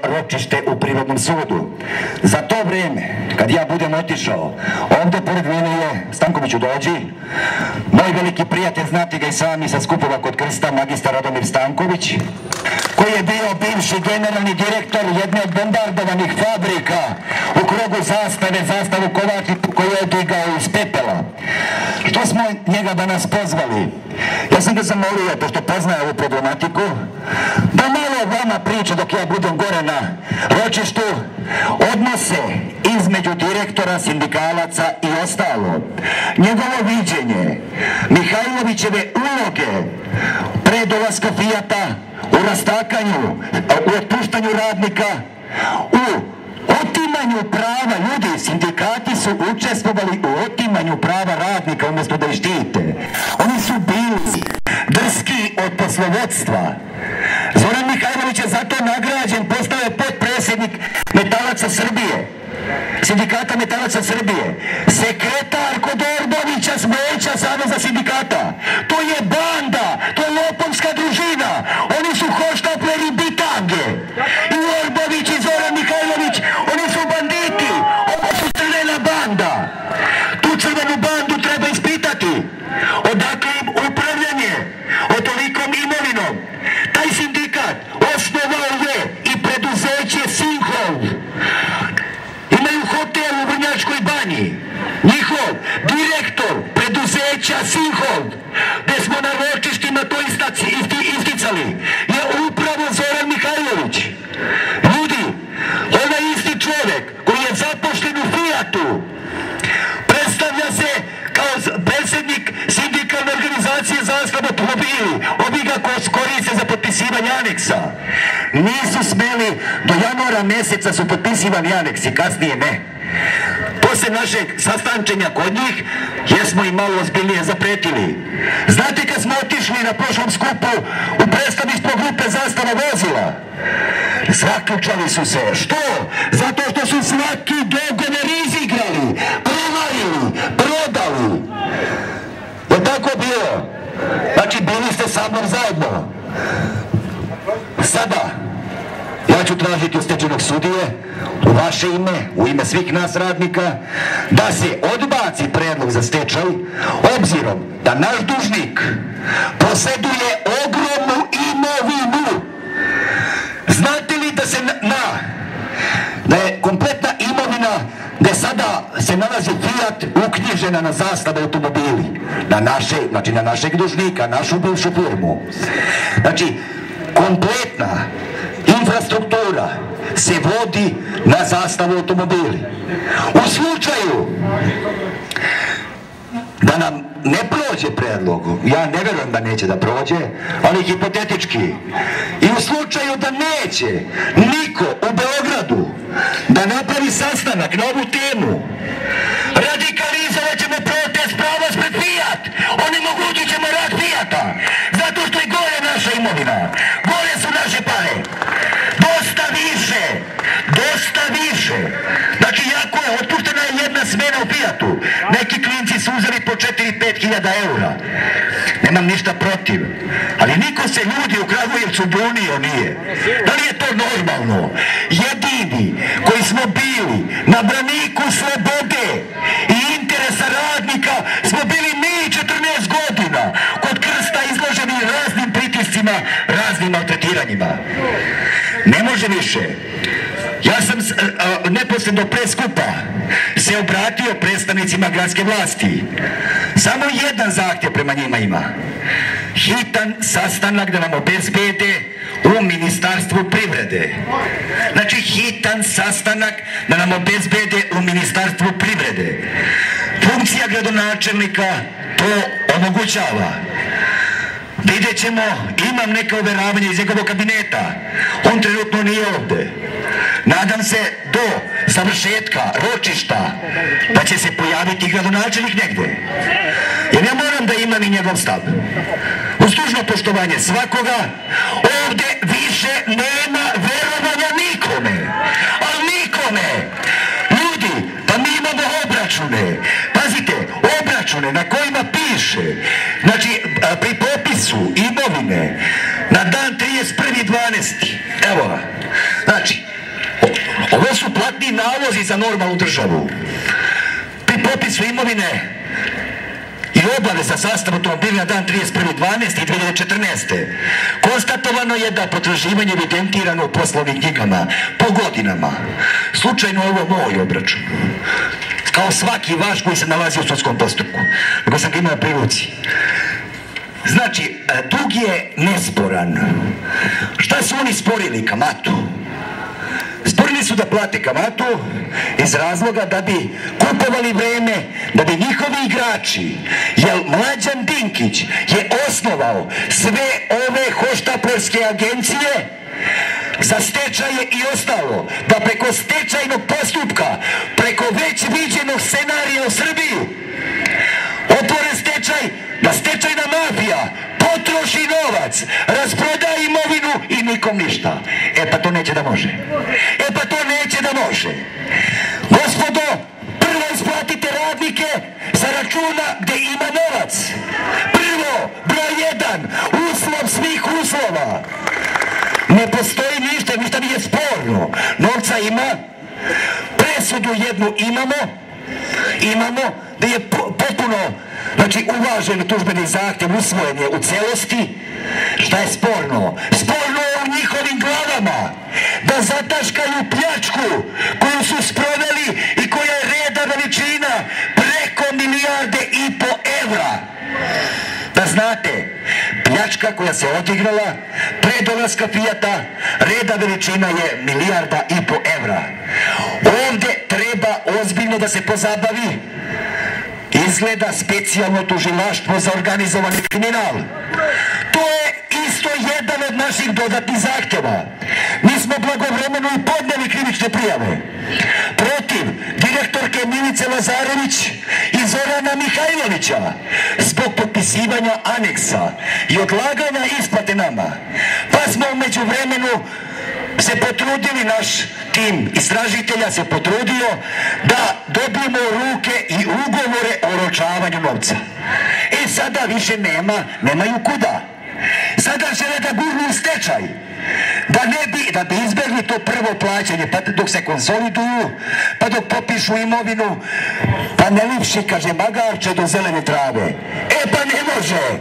ročište u Privrednom sudu. Za to vreme, kad ja budem otišao, ovde pored mene je, Stankoviću dođi, moj veliki prijatelj, znate ga i sami sa skupova kod Krsta, magistar Radomir Stanković, koji je bio bivši generalni direktor jedne od bombardovanih fabrika u krugu Zastave, Zastavu Kovačiću, koju je digao iz pepela. Što smo njega danas pozvali? Ja sam ga zamolio, pošto poznaje ovu problematiku, da malo vama priča dok ja budem gore na ročištu, odnose između direktora, sindikalaca i ostalo. Njegovo viđenje, Mihajlovićeve uloge pre dolaska Fijata u rastakanju, u otpuštanju radnika, u otimanju prava, ljudi, sindikati su učestvovali u otimanju prava radnika umjesto da ih štite. Oni su bili drski od poslovodstva. Zoran Mihajlović je zato nagrađen, postao je potpredsjednik Metalaca Srbije, sindikata Metalaca Srbije, sekretar kod Orbovića s Mojeća Saveza sindikata. To je banda, to je lopovska družina, oni su hoštapleri bitange. I Orbović i Zoran Mihajlović, oni su banditi, ovo su crvena banda. Tu crvenu bandu treba ispitati, odakle im upravljanje otolikom imovinom. Taj sindikat osnovao je i preduzeće Sinhol. Imaju hotel u Vrnjačkoj banji. Njihov direktor preduzeća Sinhol, gde smo na ročištima to isticali, je upravo Zoran Mihajlović. Ljudi, ovaj isti čovjek koji je zapošljen u Fijatu predstavlja se kao predsjednik sindikalne organizacije Zastava automobili. Ovi ga koriste za potpisivanje aneksa. Nisu smeli, do januara mjeseca su potpisivani aneksi, kasnije ne. Posle našeg sastančenja kod njih, jesmo im malo ozbiljnije zapretili. Znate kad smo otišli na prošlom skupu u predstavništvo grupe Zastava vozila? Zaključali su se. Što? Zato što su svaki dogovor izigrali, prevarili, prodali. Je tako bilo? Znači, bili ste sa mnom zajedno. Sada, ja ću tražiti od stečajnog sudije, u vaše ime, u ime svih nas radnika, da se odbaci predlog za stečaj, obzirom da naš dužnik posjeduje ogromnu imovinu. Znate li da je kompletna imovina gde sada se nalazi Fiat uknjižena na Zastava automobili, na našeg dužnika, našu bivšu firmu. Znači, kompletna infrastruktura se vodi na Zastavu automobili. U slučaju da nam ne prođe predlog, ja ne verujem da neće da prođe, ali hipotetički, i u slučaju da neće niko u Beogradu da napravi sastanak na ovu temu, radikalizovat ćemo protest prava spred Fijat, onemogućit ćemo rad Fijata, zato što je gore naša imovina, gore su naše pare. Dosta više, dosta više. Znači, jako je, otpuštena je jedna smena u Fijatu. Neki klinci su uzeli po 4-5 hiljada eura. Nemam ništa protiv. Ali niko se ljudi u Kragujevcu bunio nije. Da li je to normalno? Jedini koji smo bili na braniku slobode i interesa radnika smo bili mi 14 godina kod Krsta izloženi raznim pritiscima, raznim maltretiranjima. Ne može više. Ja sam neposredno pre skupa se obratio predstavnicima gradske vlasti. Samo jedan zahtjev prema njima ima. Hitan sastanak da nam obezbede u Ministarstvu privrede. Znači, hitan sastanak da nam obezbede u Ministarstvu privrede. Funkcija gradonačelnika to omogućava. Vidjet ćemo, imam neke overavanje iz njegovog kabineta. On trenutno nije ovde. Nadam se do završetka ročišta da će se pojaviti gradonačelnik negde. Jer ja moram da imam i njegov stav. Uz dužno poštovanje svakoga, ovde više nema verovanja nikome. Ali nikome. Ljudi, pa mi imamo obračune. Pazite, obračune na kojima piše, znači pri popisu imovine na dan 31.12. Evo, znači, svi nalozi za normalnu državu. Pri popisu imovine i obaveza sastava automobila na dan 31.12.2014. konstatovano je da potraživanje evidentirano u poslovnim knjigama po godinama. Slučajno ovo moj obračun. Kao svaki vaš koji se nalazi u sudskom postupku. Nego sam ga imao pri ruci. Znači, dug je nesporan. Šta su oni sporili? Kamatu. Sporili su da plate kamatu iz razloga da bi kupovali vreme, da bi njihovi igrači, jer Mlađan Dinkić je osnovao sve ove hoštaplerske agencije za stečaje i ostalo, da preko stečajnog postupka, preko već viđenog scenarija u Srbiji, otvore stečaj, da stečajna mafija potroši novac, rasproda imovinu i nikom ništa. E pa to neće da može. E pa to neće da može. Gospodo, prvo isplatite radnike sa računa gde ima novac. Prvo, broj 1, uslov svih uslova. Ne postoji ništa, ništa nije sporno. Novca ima, presudu jednu imamo, da je potpuno, znači, uvažen tužbeni zahtjev, usvojen je u celosti. Šta je sporno? Sporno je u njihovim glavama da zataškaju pljačku koju su sproveli i koja je reda veličina preko 1,5 milijarde evra. Da znate, pljačka koja se odigrala pre dolaska Fijata, reda veličina je 1,5 milijarda evra. Ovde treba ozbiljno da se pozabavi izgleda specijalno tužilaštvo za organizovani kriminal. To je isto jedan od naših dodatnih zahtjeva. Mi smo blagovremeno i podneli krivične prijave protiv direktorke Milice Lazarević i Zorana Mihajlovića zbog potpisivanja aneksa i odlaganja isplate nama. Pa smo umeđu vremenu se potrudili, naš tim istražitelja se potrudio da dobijemo u ruke i ugovore o oročavanju novca. E sada više nemaju kuda. Sada žele da gurnu u stečaj, da bi izbjegli to prvo plaćanje, pa dok se konsoliduju, pa dok popišu imovinu, pa ne lipši, kaže, magarče do zelene trave. E pa ne može.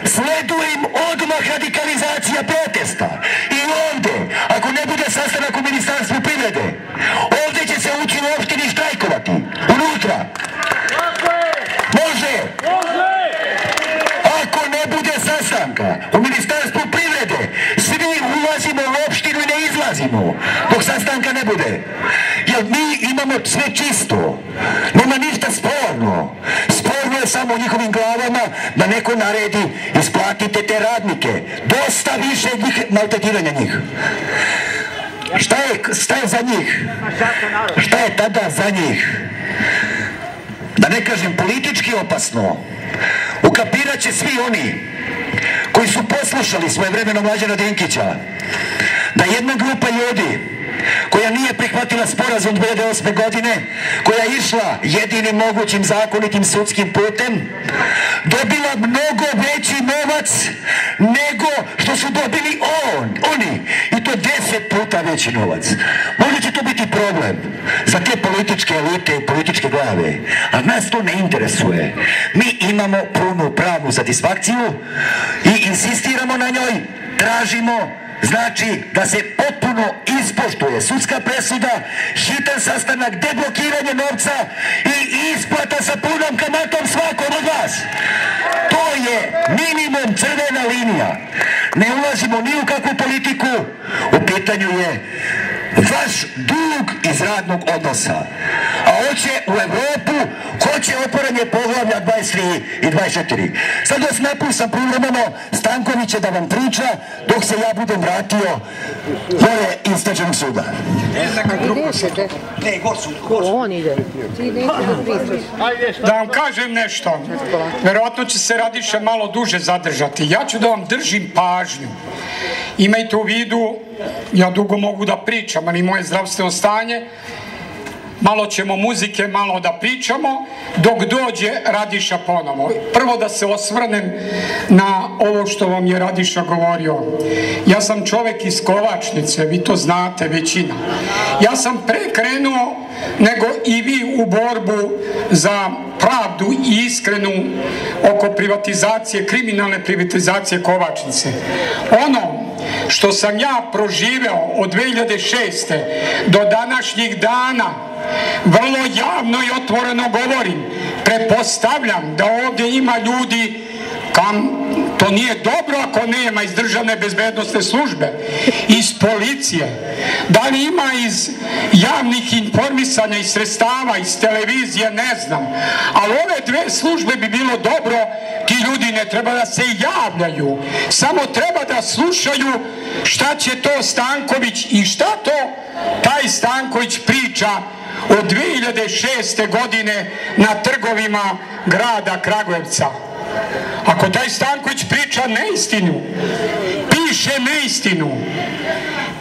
Sleduje im odmah radikalizacija protesta. I ovde, ako ne bude sastanak u Ministarstvu privrede, ovde će se ući u opštini štrajkovati. Unutra. Može. Ako ne bude sastanka u Ministarstvu privrede, svi ulazimo u opštinu i ne izlazimo dok sastanka ne bude. Jer mi imamo sve čisto. Nema ništa sporno. Sporno je samo u njihovim glavama da neko naredi isplatite te radnike. Dosta više maltretiranja njih. Šta je za njih? Šta je tada za njih? Da ne kažem politički opasno. Ukapirat će svi oni koji su poslušali svojevremeno Mlađana Dinkića da jedna grupa ljudi koja nije prihvatila sporazum 2008. godine, koja je išla jedinim mogućim zakonitim sudskim putem, dobila mnogo veći novac nego što su dobili oni. I to 10 puta veći novac. Možda će to biti problem za te političke elite i političke glave, a nas to ne interesuje. Mi imamo punu pravnu satisfakciju i insistiramo na njoj, tražimo, znači da se potpuno ispoštuje sudska presuda, hitan sastanak, deblokiranje novca i isplata sa punom kamatom svakom od vas. To je minimum, crvena linija. Ne ulazimo ni u kakvu politiku, u pitanju je vaš dug iz radnog odnosa. A hoće u Evropu, hoće otvoranje poglavlja 23 i 24. Sad vas napustam privremeno Stankovića da vam priča dok se ja budem vratio gore iz stečajnog suda. On ide. Da vam kažem nešto, verovatno će se Radiša malo duže zadržati. Ja ću da vam držim pažnju. Imajte u vidu, ja dugo mogu da pričam, ali moje zdravstveno stanje malo ćemo muzike, malo da pričamo, dok dođe Radiša ponovo. Prvo da se osvrnem na ovo što vam je Radiša govorio. Ja sam čovek iz Kovačnice, vi to znate, većina. Ja sam pre krenuo nego i vi u borbu za pravdu i iskrenu oko privatizacije, kriminalne privatizacije Kovačnice. Ono što sam ja proživeo od 2006. do današnjih dana, vrlo javno i otvoreno govorim, pretpostavljam da ovdje ima ljudi, to nije dobro ako nema iz državne bezbednosne službe, iz policije, da li ima iz javnih informisanja, iz sredstava, iz televizije, ne znam, ali ove dve službe bi bilo dobro, ti ljudi ne treba da se javljaju, samo treba da slušaju šta će to Stanković i šta to taj Stanković priča od 2006. godine na trgovima grada Kragujevca. Ako taj Stanković priča neistinu, piše neistinu,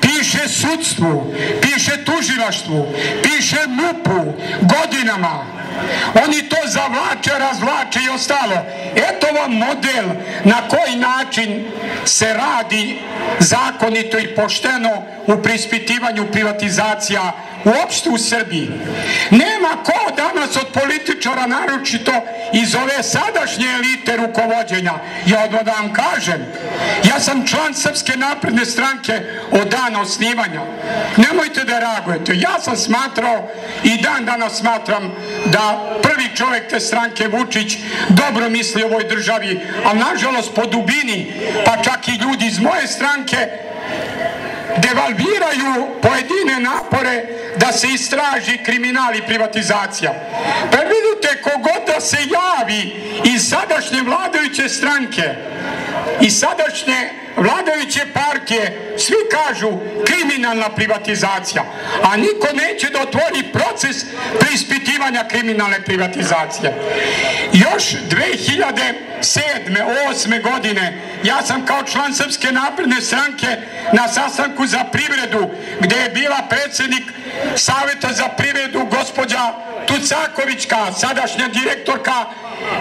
piše sudstvu, piše tužilaštvu, piše MUP-u godinama, oni to zavlače, razvlače i ostalo. Eto vam model na koji način se radi zakonito i pošteno u preispitivanju privatizacija uopšte u Srbiji. Nema ko danas od političara, naročito iz ove sadašnje elite rukovođenja, ja odmah da vam kažem, ja sam član Srpske napredne stranke od dana osnivanja. Nemojte da reagujete. Ja sam smatrao i dan danas smatram da prvi čovjek te stranke, Vučić, dobro misli o ovoj državi, ali nažalost po dubini, pa čak i ljudi iz moje stranke, devalviraju pojedine napore da se istraži kriminal i privatizacija. Pa vidite, kogod da se javi iz sadašnje vladajuće stranke i sadašnje vladajuće partije, svi kažu kriminalna privatizacija, a niko neće da otvori proces preispitivanja kriminalne privatizacije. Još 2007. 2008. godine ja sam kao član Srpske napredne stranke na sastanku za privredu, gde je bila predsjednik Saveta za privredu gospođa Tucakovićka, sadašnja direktorka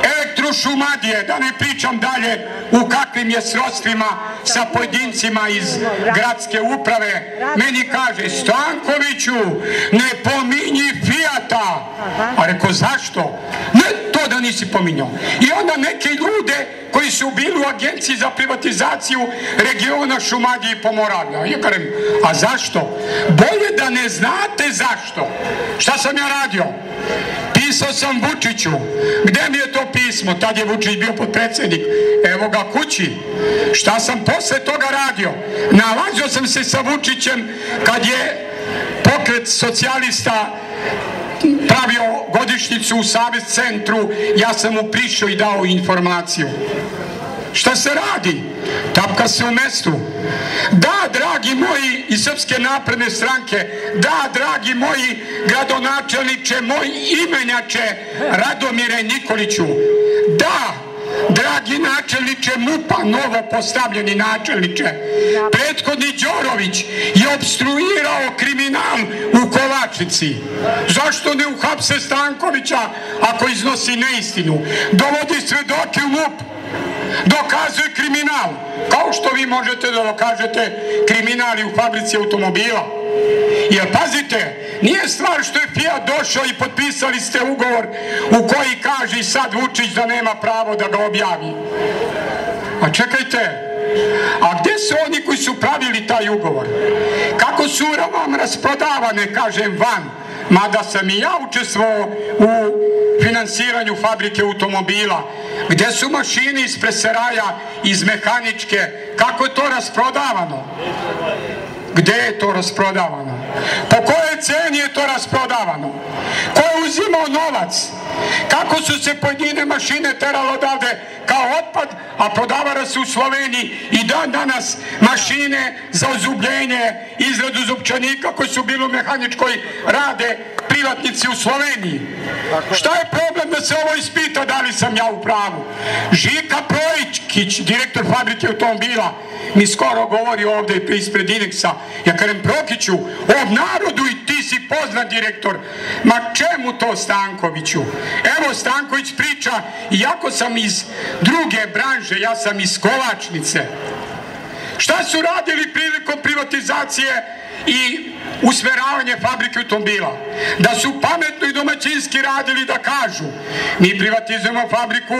Elektrošumadije, da ne pričam dalje u kakvim je srodstvima sa pojedincima iz gradske uprave, meni kaže: Stankoviću, ne pominji Fijata. A rekao, zašto? Ne, to da nisi pominjao. I onda neke ljude koji su bili u agenciji za privatizaciju regiona Šumadije i Pomoravlja. Ja kažem, a zašto? Bolje da ne znate zašto. Šta sam ja radio? Pisao sam Vučiću. Gde mi je to pismo? Tad je Vučić bio potpredsjednik. Evo ga kući. Šta sam posle toga radio? Nalazio sam se sa Vučićem kad je pokret socijalista pravio godišnjicu u Savez centru. Ja sam mu prišao i dao informaciju. Šta se radi? Tapka se u mestu. Da, dragi moji iz Srpske napredne stranke, da, dragi moji gradonačelniče, moj imenjače Radomire Nikoliću, da, dragi načelniče MUP-a, novo postavljeni načelniče, prethodni Đorović je opstruirao kriminal u Kovačnici. Zašto ne uhapse Stankovića ako iznosi neistinu? Dovodi svedoke u MUP, dokazuje kriminal, kao što vi možete da dokažete kriminal i u fabrici automobila. Jer pazite, nije stvar što je Fijat došao i potpisali ste ugovor u koji kaže sad Vučić da nema pravo da ga objavi. A čekajte, a gde su oni koji su pravili taj ugovor? Kako su vam rasprodavane, kažem, van? Mada sam i ja učestvovao u finansiranju fabrike automobila. Gde su mašine iz preseraja, iz mehaničke? Kako je to rasprodavano? Gde je to rasprodavano? Po kojoj ceni je to rasprodavano? Ko je uzimao novac? Kako su se pojedine mašine teralo odavde kao otpad, a prodavale se u Sloveniji i dan danas mašine za ozubljenje, izradu zupčanika koji su bili u mehaničkoj rade privatnici u Sloveniji. Šta je problem da se ovo ispita, da li sam ja u pravu? Žika Projićkić, direktor fabrike automobila, mi skoro govori ovde ispred Ineksa. Ja kažem, Prokiću, obnaroduj ti ti si poznat direktor. Ma čemu to, Stankoviću? Evo, Stanković priča, iako sam iz druge branže, ja sam iz Kovačnice. Šta su radili prilikom privatizacije i usmeravanje fabrike automobila? Da su pametno i domaćinski radili, da kažu: mi privatizujemo fabriku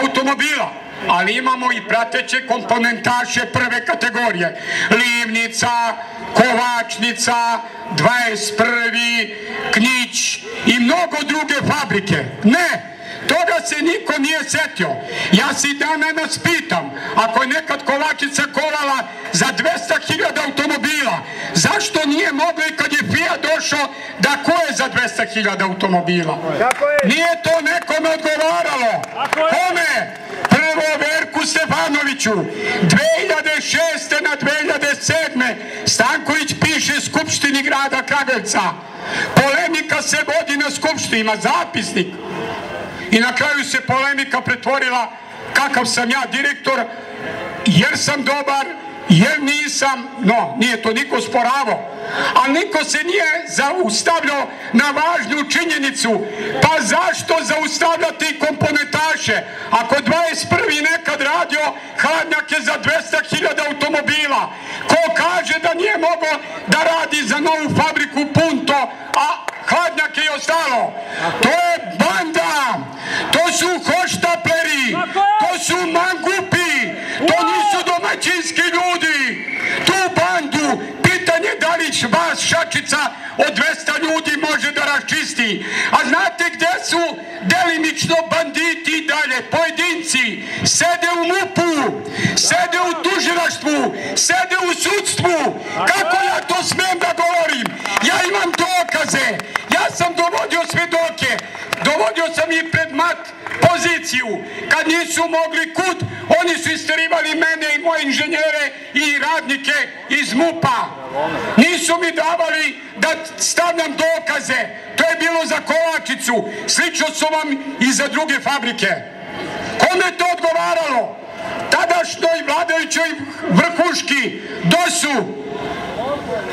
automobila, ali imamo i prateće komponentaše prve kategorije. Livnica, Kovačnica, 21. Knić i mnogo druge fabrike. Ne! Toga se niko nije setio. Ja se i danas pitam, ako je nekad Kovačica kovala za 200.000 automobila, zašto nije moglo i kad je Fiat došao da koje za 200.000 automobila? Nije to nekome odgovaralo. Kome? Prvo Verku Stefanoviću. 2006. na 2007. Stanković piše Skupštini grada Kragujevca. Polemika se vodi na Skupštini, ima zapisnik. I na kraju se polemika pretvorila kakav sam ja direktor, jer sam dobar, jer nisam, no, nije to niko sporavao. Ali niko se nije zaustavljao na važnu činjenicu. Pa zašto zaustavljati komponentaše? Ako 21. nekad radio hladnjake za 200.000 automobila, ko kaže da nije mogao da radi za novu fabriku Punto, a hladnjake i ostalo? To je banda, to su hoštapleri, to su mangupi, to nisu domaćinski ljudi. Tu bandu, pitanje da li vas šačica od 200 ljudi može da raščisti. A znate gde su delimično banditi i dalje? Pojedinci sede u MUP-u, sede u tužilaštvu, sede u sudstvu. Kako ja to smem da govorim? Ja imam dokaze, ja sam dovodio svedoke, dovodio sam i pred mat poziciju. Kad nisu mogli kud, oni su isterivali mene i moje inženjere i radnike iz MUP-a. Nisu mi davali da stavljam dokaze. To je bilo za Kovačicu. Slično su vam i za druge fabrike. Kome je to odgovaralo? Tadašnjoj vladajućoj vrhuški, DOS-u.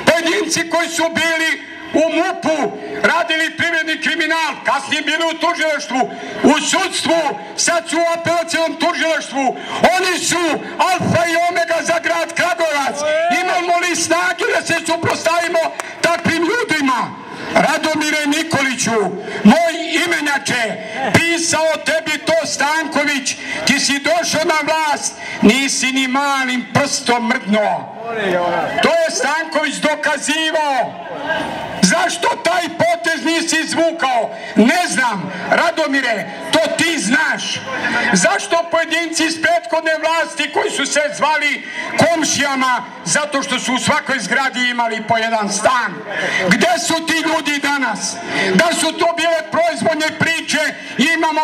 Pojedinci koji su bili u MUP-u, radili privredni kriminal, kasnije bili u tužilaštvu, u sudstvu, sad su u apelacionom tužilaštvu. Oni su alfa i omega za grad Kragujevac. Imamo li snage da se suprotstavimo takvim ljudima? Radomire Nikoliću, moj imenjače, pisao tebi to Stanković, ti si došao na vlast, nisi ni malim prstom mrdnuo. To je Stanković dokazivao. Zašto taj potez nisi izvukao? Ne znam, Radomire, to ti znaš. Zašto pojedinci iz prethodne vlasti koji su se zvali komšijama zato što su u svakoj zgradi imali po jedan stan? Gde su ti ljudi danas? Da su to bile proizvodne priče, imamo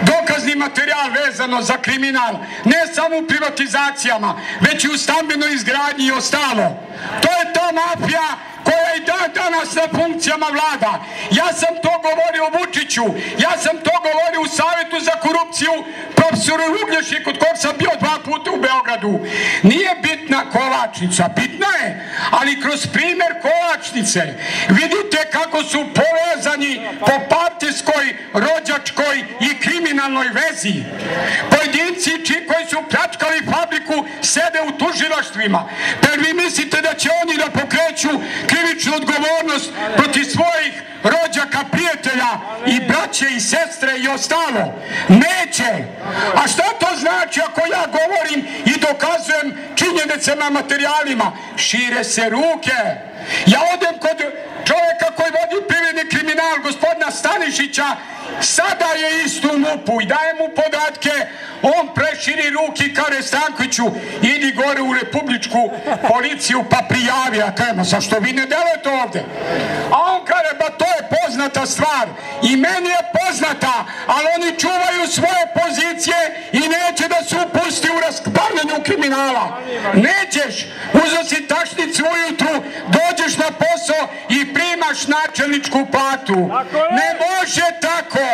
dokazni materijal vezano za kriminal, ne samo u privatizacijama, već i u stambenoj izgradnji i ostalo. To je ta mafija koja i danas na funkcijama vlada. Ja sam to govorio Vučiću, ja sam to govorio u Savjetu za korupciju profesoru Uglješi, kod kog sam bio 2 puta u Beogradu. Nije bitna Kovačnica, bitna je, ali kroz primjer Kovačnice vidite kako su povezani po partijskoj, rođačkoj i kriminalnoj vezi. Pojedinci koji su pljačkali fabriku sede u tužilaštvima. Per vi mislite da će oni da pokreću krivičnu odgovornost protiv svojih rođaka, prijatelja i braće i sestre i ostalo? Neće. A šta to znači ako ja govorim i dokazujem činjenicama, materijalima? Šire se ruke. Ja odem kod čovjeka koji vodi privredni kriminal, gospodina Stanišića, sada je isto u MUP-u i daje mu podatke, on preširi ruke i kaže Stankoviću, idi gore u republičku policiju pa prijavi. A kažemo, zašto vi ne delujete ovde? A on kaže, ba to je poznata stvar i meni je poznata, ali oni čuvaju svoje pozicije i neće da se upusti u rasklanjanju kriminala. Nećeš, uzeo si tašnicu ujutru, dođeš na posao i primaš načelničku platu. Ne može tako.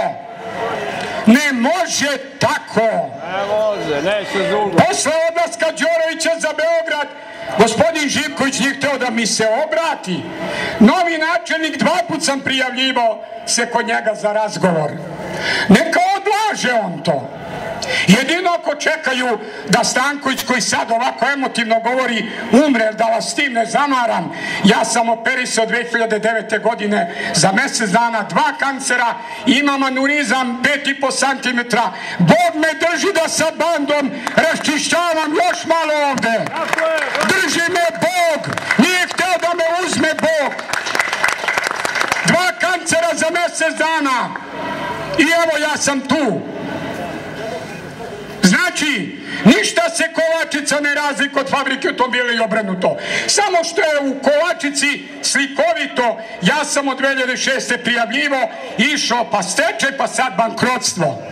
Ne može tako. Posle odlaska Đorovića za Beograd, gospodin Živković nije hteo da mi se obrati. Novinar načelnik, 2 put sam prijavljivao se kod njega za razgovor. Neka odlaže on to. Jedino ako čekaju da Stanković, koji sad ovako emotivno govori, umre, da vas s tim ne zamaram. Ja sam operisao 2009. godine za mjesec dana 2 kancera, imam aneurizam 5,5 cm. Bog me drži da sa bandom raščišćavam još malo ovde. Drži me Bog, nije hteo da me uzme Bog. 2 kancera za mjesec dana i evo ja sam tu. Znači, ništa se Kovačica ne razlika od fabrike automobila i obrnuto. Samo što je u Kovačici slikovito, ja sam od 2006. prijavljivo, išao pa stečaj, pa sad bankrotstvo.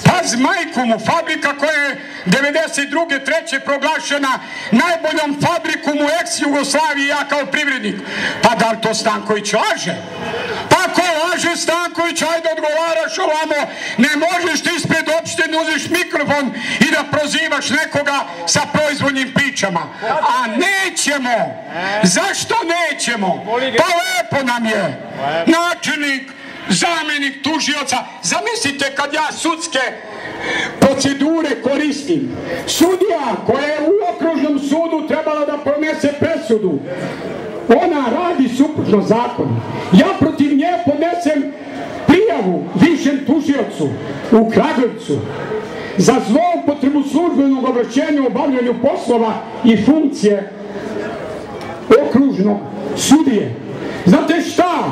Paz majku mu, fabrika koja je 92. 3. proglašena najboljom fabrikom u ex-Jugoslaviji, ja kao privrednik. Pa da li to Stanković laže? Pa ko laže Stanković, ajde odgovaraš ovamo, ne možeš ti ispred opštine uziš mikrofon i da prozivaš nekoga sa proizvoljnim pričama. A nećemo. Zašto nećemo? Pa lepo nam je. Načelnik, zamjenik tužioca. Zamislite kad ja sudske procedure koristim. Sudija koja je u okružnom sudu trebala da pronese presudu, ona radi suprotno zakonu. Ja protiv nje podnesem prijavu višem tužiocu u Kragujevcu za zloupotrebu službenog ovlašćenja u obavljanju poslova i funkcije okružnog sudije. Znate šta?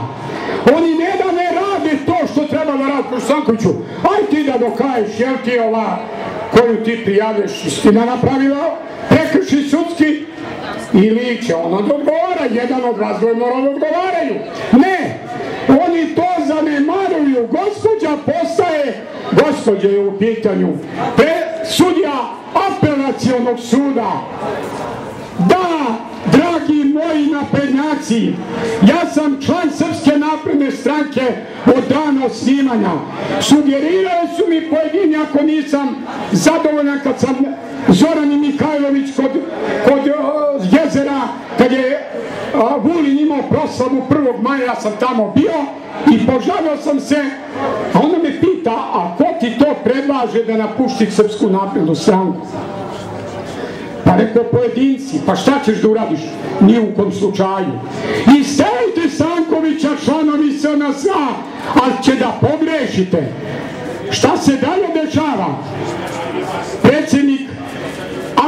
Oni ne da ne rade to što treba da radi kroz Stankoviću. Aj ti da dokaješ, jel ti ova koju ti prijavlješ istina napravila, prekrši sudski, ili će ono da odgovara, jedan od vas dvoje mora da odgovaraju. Ne, oni to zanemaruju. Gospođa postaje, gospođa je u pitanju sudija apelacionog suda. Da, dragi moji naprednjaci, ja sam član Srpske napredne stranke od dana osnivanja. Sugerirali su mi pojedini, ako nisam zadovoljan, kad sam Zoran Mihajlović kod jezera, kad je Vulin imao proslavu 1. maja, ja sam tamo bio i požalio sam se, a ona me pita, a ko ti to predlaže da napušti Srpsku naprednu stranku? Pa rekao, pojedinci, pa šta ćeš da uradiš? Ni u kom slučaju. I stavite Stankovića članovi SNS-a, ali će da pogrešite. Šta se dalje dešava? Predsjednik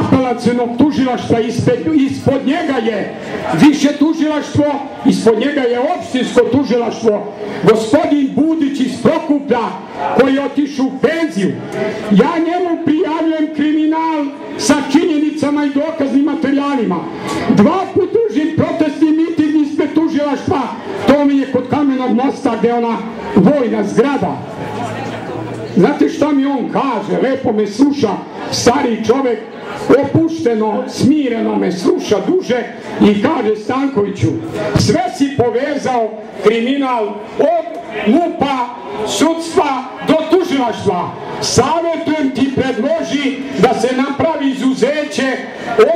apelacionog tužilaštva, ispod njega je više tužilaštvo, ispod njega je opštinsko tužilaštvo, gospodin Budić iz Prokuplja, koji je otišao u penziju. Ja njemu prijavljujem kriminal sa činjenicama i dokaznim materijalima. 2 put držim protestni miting ispred tužilaštva, to mi je kod Kamenog mosta gde je ona vojna zgrada. Znate šta mi on kaže? Lepo me sluša, stariji čovek, opušteno, smireno me sluša duže i kaže, Stankoviću, sve si povezao kriminal od MUP-a, sudstva do tužilaštva. Savjetujem ti, predloži da se napravi izuzeće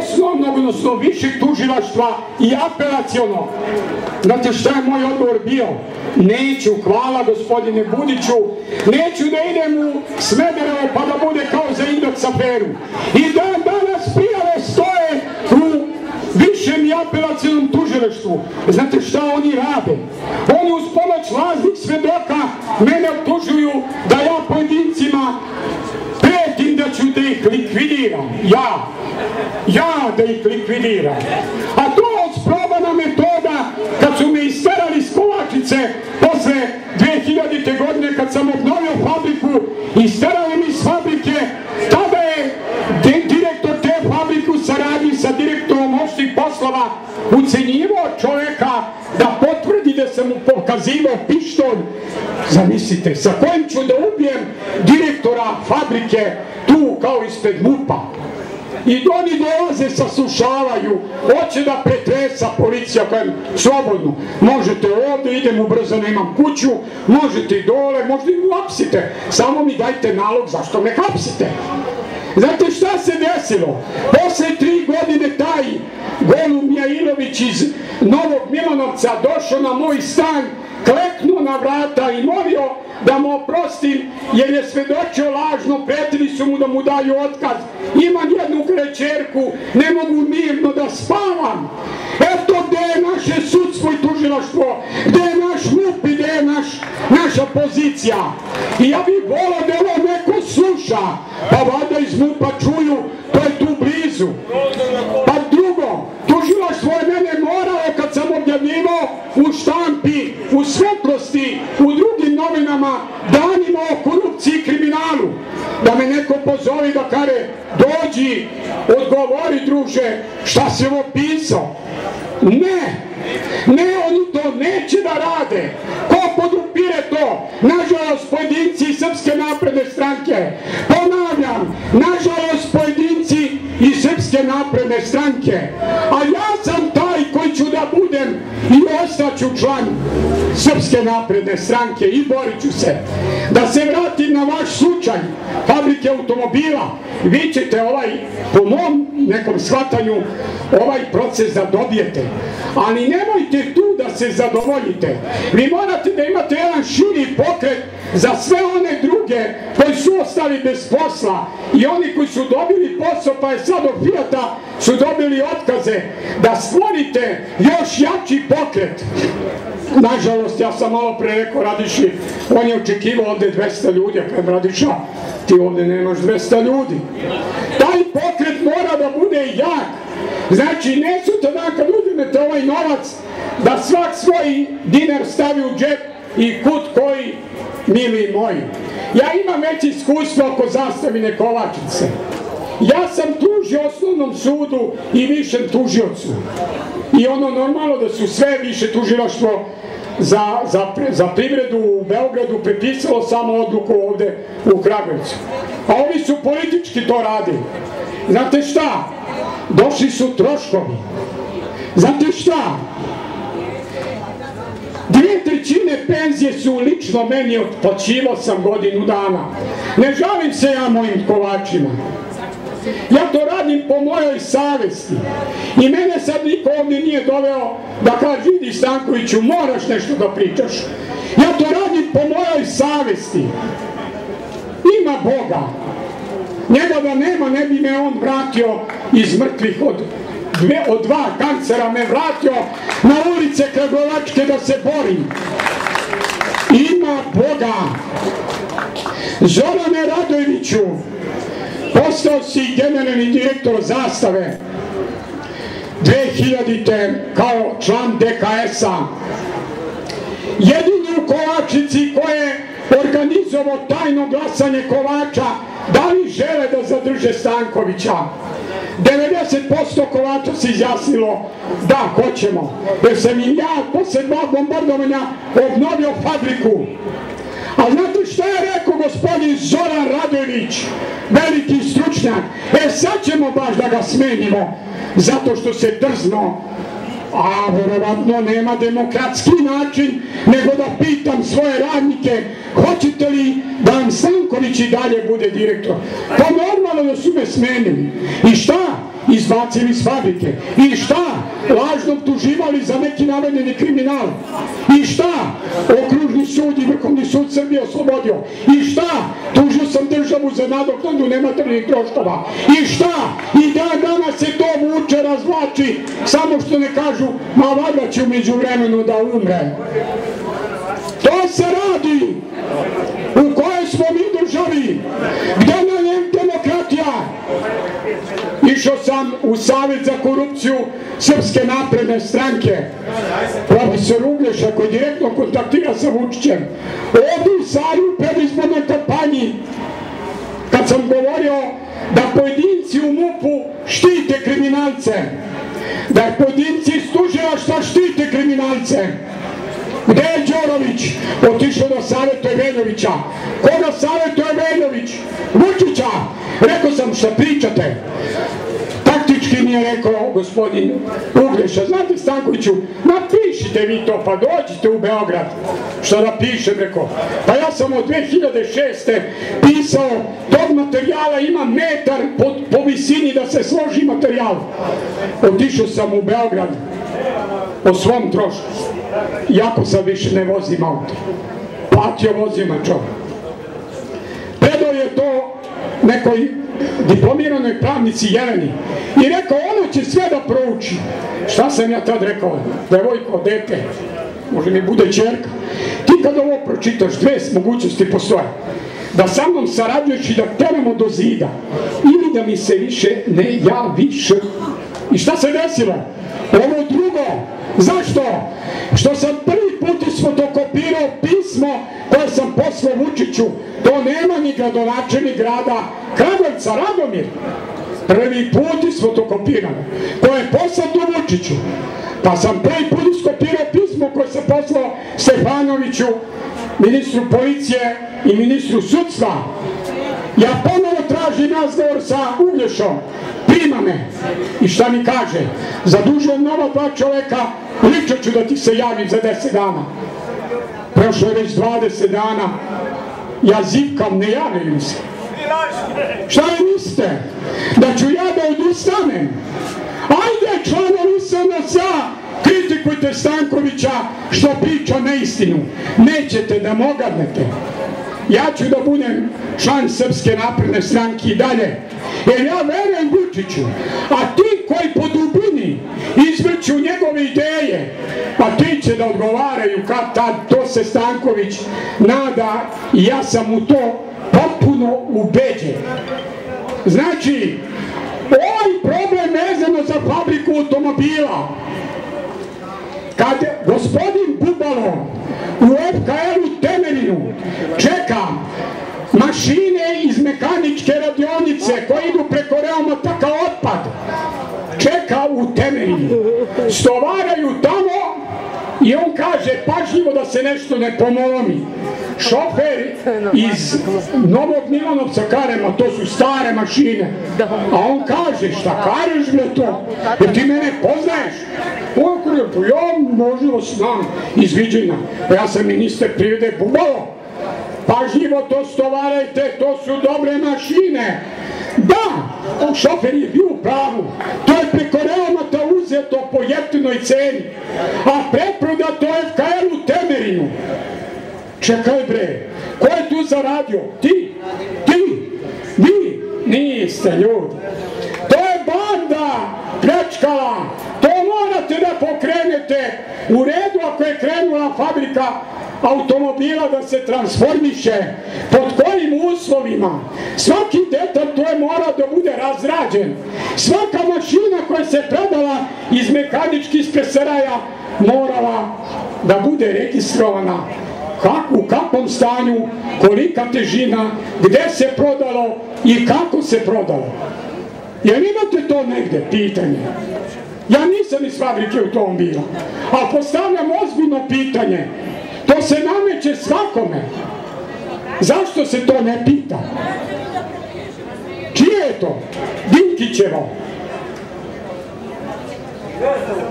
osnovnog, odnosno višeg tužilaštva i apelacionog. Znate šta je moj odgovor bio? Neću, hvala gospodine Budiću, neću da idem u Smederevo pa da bude kao za indeks aferu. I dan danas prijave stoje u višem i apelacionom tužilaštvu. Znate šta oni rade? Oni uz pomoć lažnih svedoka mene optužuju da ja pojedincima pretim da ću da ih likvidiram. Ja da ih likvidiram. A to je sprobana metoda kad su me isterali iz Kovačice posle 2000. godine kad sam obnovio fabriku, isterali mi iz fabrike, tada je direktor te fabrike u saradnji sa direktorom opštih poslova ucenjivao čoveka da potvrdi da sam mu pokazivao pištolj, zamislite, sa kojim ću da ubijem direktora fabrike tu kao ispred MUP-a. I oni dolaze, saslušavaju, hoće da pretresa policija, kojem slobodno, možete ovde, idem ubrzo, nemam kuću, možete i dole, možda i uhapsite, samo mi dajte nalog zašto me hapsite. Znate šta se desilo? Posle 3 godine taj Golub Jailović iz Novog Milanovca Jasenovca došao na moj stan, kleknuo na vrata i molio da mu oprostim jer je svedočio lažno, pretili su mu da mu daju otkaz. Imam jednu kćerku, ne mogu mirno da spavam. Eto gde je naše sudstvo i tužilaštvo, gde je naš MUP i gde je naša pozicija. I ja bih volao da ovo neko sluša, pa valjda iz MUP-a čuju, to je tu blizu. Pa drugo, tužilaštvo je mene moralo kad sam objavljivao u štampi, u Svetlosti, u drugim novinama, danima o korupciji i kriminalu, da me neko pozove da kare, dođi, odgovori druže, šta si ovo pisao? Ne, oni to neće da rade. Ko podupire to? Nažalost, pojedinci iz Srpske napredne stranke. Ponavljam, nažalost, pojedinci iz Srpske napredne stranke. A ja sam taj koji ću da budem i ostaću član Srpske napredne stranke i borit ću se. Da se vratim na vaš slučaj fabrike automobila, vi ćete po mom nekom shvatanju, ovaj proces da dobijete. Ali nemojte tu da se zadovoljite. Vi morate da imate jedan širi pokret za sve one druge koji su ostali bez posla i oni koji su dobili posao pa je sad od Fijata su dobili otkaze, da stvorite još jači pokret. Nažalost, ja sam malo pre rekao Radiši, on je očekivao ovde 200 ljudi, a kad Radiša, ti ovde nemaš 200 ljudi. Taj pokret mora da bude jak. Znači, ne sutra dan kad uzmete ovaj novac, da svak svoj dinar stavi u džep i kut koji, mili moji. Ja imam već iskustvo oko Zastavine Kovačice. Ja sam tužio osnovnom sudu i višem tužiocu. I ono normalno da su sve više tužilaštvo za privredu u Beogradu prepisalo samo odluku ovde u Kragujevcu. A ovi su politički to radili. Znate šta? Došli su troškovi. Znate šta? 2/3 penzije su lično meni otplaćivao sam godinu dana. Ne žalim se ja mojim kovačima. Ja to radim po mojoj savesti. I mene sad niko ovdje nije doveo da kaže, idi Stankoviću, moraš nešto da pričaš. Ja to radim po mojoj savesti. Ima Boga. Njega da nema, ne bi me on vratio iz mrtvih od 2 kancera, me vratio na ulice Kragujevačke da se borim. Ima Boga. Zorane Radojeviću, postao si generalni direktor Zastave 2000. kao član DKS-a. Jedini u Kovačici ko je organizovao tajno glasanje Kovača da li žele da zadrže Stankovića. 90% Kovača se izjasnilo da, hoćemo. Jer sam im ja posle 2 bombardovanja obnovio fabriku. A znate šta je rekao gospodin Zoran Radojević, veliki stručnjak? Sad ćemo baš da ga smenimo, zato što se drzno, a verovatno nema demokratski način, nego da pitam svoje radnike, hoćete li da vam Stanković i dalje bude direktor? Pa normalno da su me smenili. I šta? Izbacili iz fabrike. I šta? Lažno optuživali za neki navedeni kriminal. I šta? Okružni sud i Vrhovni sud Srbije oslobodio. I šta? Tužio sam državu za nadoknadu nematerijalnih troškova. I šta? I danas se to vuče, razvlači, samo što ne kažu, ma valjda će u međuvremenu da umre. To se radi. U kojoj smo mi državi? Gde nam je demokratija? Išao sam u Savet za korupciju Srpske napredne stranke. Profesor Uglješa koji direktno kontaktira sa Vučićem. Ovdje u sali u predizbornoj kampanji, kad sam govorio da pojedinci u MUP-u štite kriminalce, da pojedinci iz tužilaštva štite kriminalce. Gde je Đorović? Otišao da savjetuje Veljovića. Koga savjetuje Veljović? Vučića. Rekao sam, šta pričate? Taktički mi je rekao gospodin Uglješa, znate Stankoviću, napišite vi to, pa dođite u Beograd. Šta da pišem, rekao. Pa ja sam od 2006. pisao, tog materijala ima metar po visini da se složi materijal. Otišao sam u Beograd o svom trošku. Jako sad više ne vozim auto. Platio vozima čovjek. Predao je to nekoj diplomiranoj pravnici Jeleni i rekao, ono će sve da prouči. Šta sam ja tad rekao? Devojko, dete, može mi bude ćerka. Ti kad ovo pročitaš, dve mogućnosti postoje. Da sa mnom sarađuješ i da teramo do zida, ili da mi se više ne javiš. I šta se desilo? Ovo drugo. Zašto? Što sam prvi put isfotokopirao pismo koje sam poslao Vučiću. To nema ni gradonačelnik grada Kragujevca, Radomir. Prvi put isfotokopirano. Koje je poslato Vučiću. Pa sam prvi put iskopirao pismo koje sam poslao Stefanoviću, ministru policije i ministru sudstva. Ja ponovo tražim razgovor sa Uglješom. Prima me. I šta mi kaže? Zadužujem nova dva čoveka, lično ću da ti se javim za 10 dana. Prošlo je već 20 dana. Ja zivkam, ne javim se. Šta vi mislite? Da ću ja da odustanem? Ajde, članovi SNS-a, kritikujte Stankovića što priča neistinu. Nećete da mogadnete. Ja ću da budem član Srpske napredne stranke i dalje. Jer ja verujem Vučiću. A ti koji po dubini izvrću njegove ideje, pa ti će da odgovaraju kad tad, to se Stanković nada i ja sam u to potpuno ubeđen. Znači, ovaj problem vezano za fabriku automobila, kad gospodin Bubalo u FKL-u Temerinu čeka mašine iz mehaničke radionice koje idu preko Reomata kao otpad, čeka u Temerinu, stovaraju tamo i on kaže pažljivo da se nešto ne pomolomi. Šofer iz Novog Milanovca Karema, to su stare mašine, a on kaže šta kažeš bre to, jer ti mene poznaješ? On kaže, pa ja možda znam izviđenja, ja sam ministar privrede Bubalo, pažljivo to stovarajte, to su dobre mašine. Da, šofer je bio u pravu, to je preko Reomata uzeto po jeftinoj ceni, a preprodato FKL-u Temerinu. Čekaj bre, ko je tu zaradio? Ti? Vi? Niste ljudi. To je banda pljačkala, to morate da pokrenete. U redu ako je krenula fabrika automobila da se transformiše, pod kojim uslovima? Svaki detalj to je mora da bude razrađen. Svaka mašina koja se predala iz mehaničkih speseraja morala da bude registrovana. U kakvom stanju, kolika težina, gde se prodalo i kako se prodalo. Jel imate to negde? Pitanje. Ja nisam iz fabrike automobila, ali postavljam ozbiljno pitanje. To se nameće svakome. Zašto se to ne pita? Čije je to? Dinkićevo.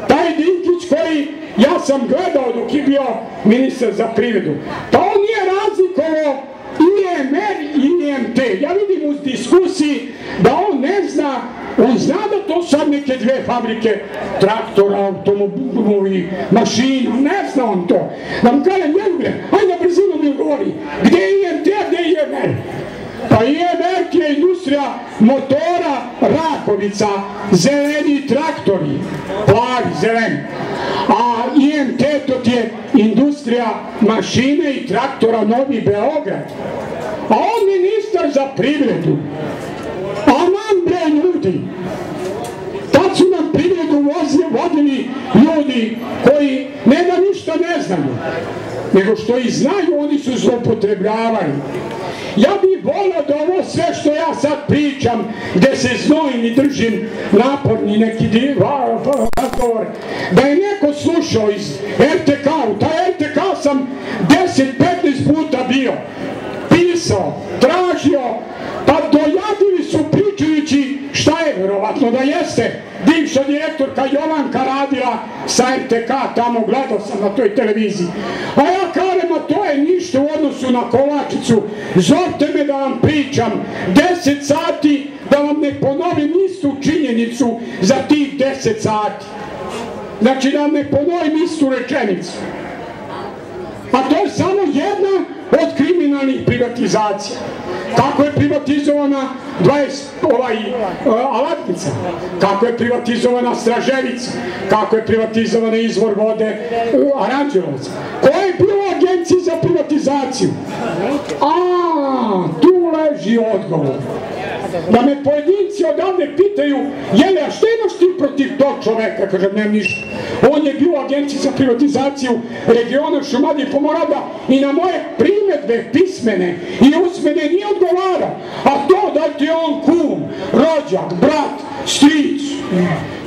Taj Dinkić koji ja sam gledao dok je bio ministar za privredu. Pa on nije razlikovao IMR i IMT. Ja vidim u diskusiji da on ne zna, on zna da to sad neke dve fabrike, traktora, automobili, mašina, ne zna on to. Da mu kaže, ajde na brzinu mi govori, gde je IMT, gde je IMR? Pa IMR je industrija motora Rakovica, zeleni traktori, plavi, zeleni. A IMT to je industrija mašine i traktora Novi Beograd. A on ministar za privredu. A nam bre ljudi. Tad su nam privredu vodili ljudi koji ne da ništa ne znaju, nego što i znaju oni su zloupotrebljavali. Ja bih volio da ovo sve što ja sad pričam, gde se znojim i držim naporni neki razgovor, da je neko slušao iz RTK-u, taj RTK sam 10-15 puta bio, pisao, tražio, pa dojadili su pričajući šta je, verovatno da jeste, bivša direktorka Jovanka radila sa RTK, tamo gledao sam na toj televiziji. A ja kažem, a to je ništa u odnosu na Kovačicu, zovite me da vam pričam 10 sati, da vam ne ponovim istu činjenicu za tih 10 sati. Znači da ne ponovim istu rečenicu. A to je samo jedna od kriminalnih privatizacija. Kako je privatizovana Alatnica, kako je privatizovana Straževica, kako je privatizovana izvor vode Aranđelovac. Koja je bila agencija za privatizaciju? Tu leži odgovor. Da me pojedinci odavde pitaju, jeli, a šta imaš ti protiv tog čoveka? Kažem, nemam ništa. On je bio u agenciji za privatizaciju regiona Šumadije i Pomoravlja i na moje primedbe pismene i usmene nije odgovara. A to da ti je on kum, rođak, brat, stric,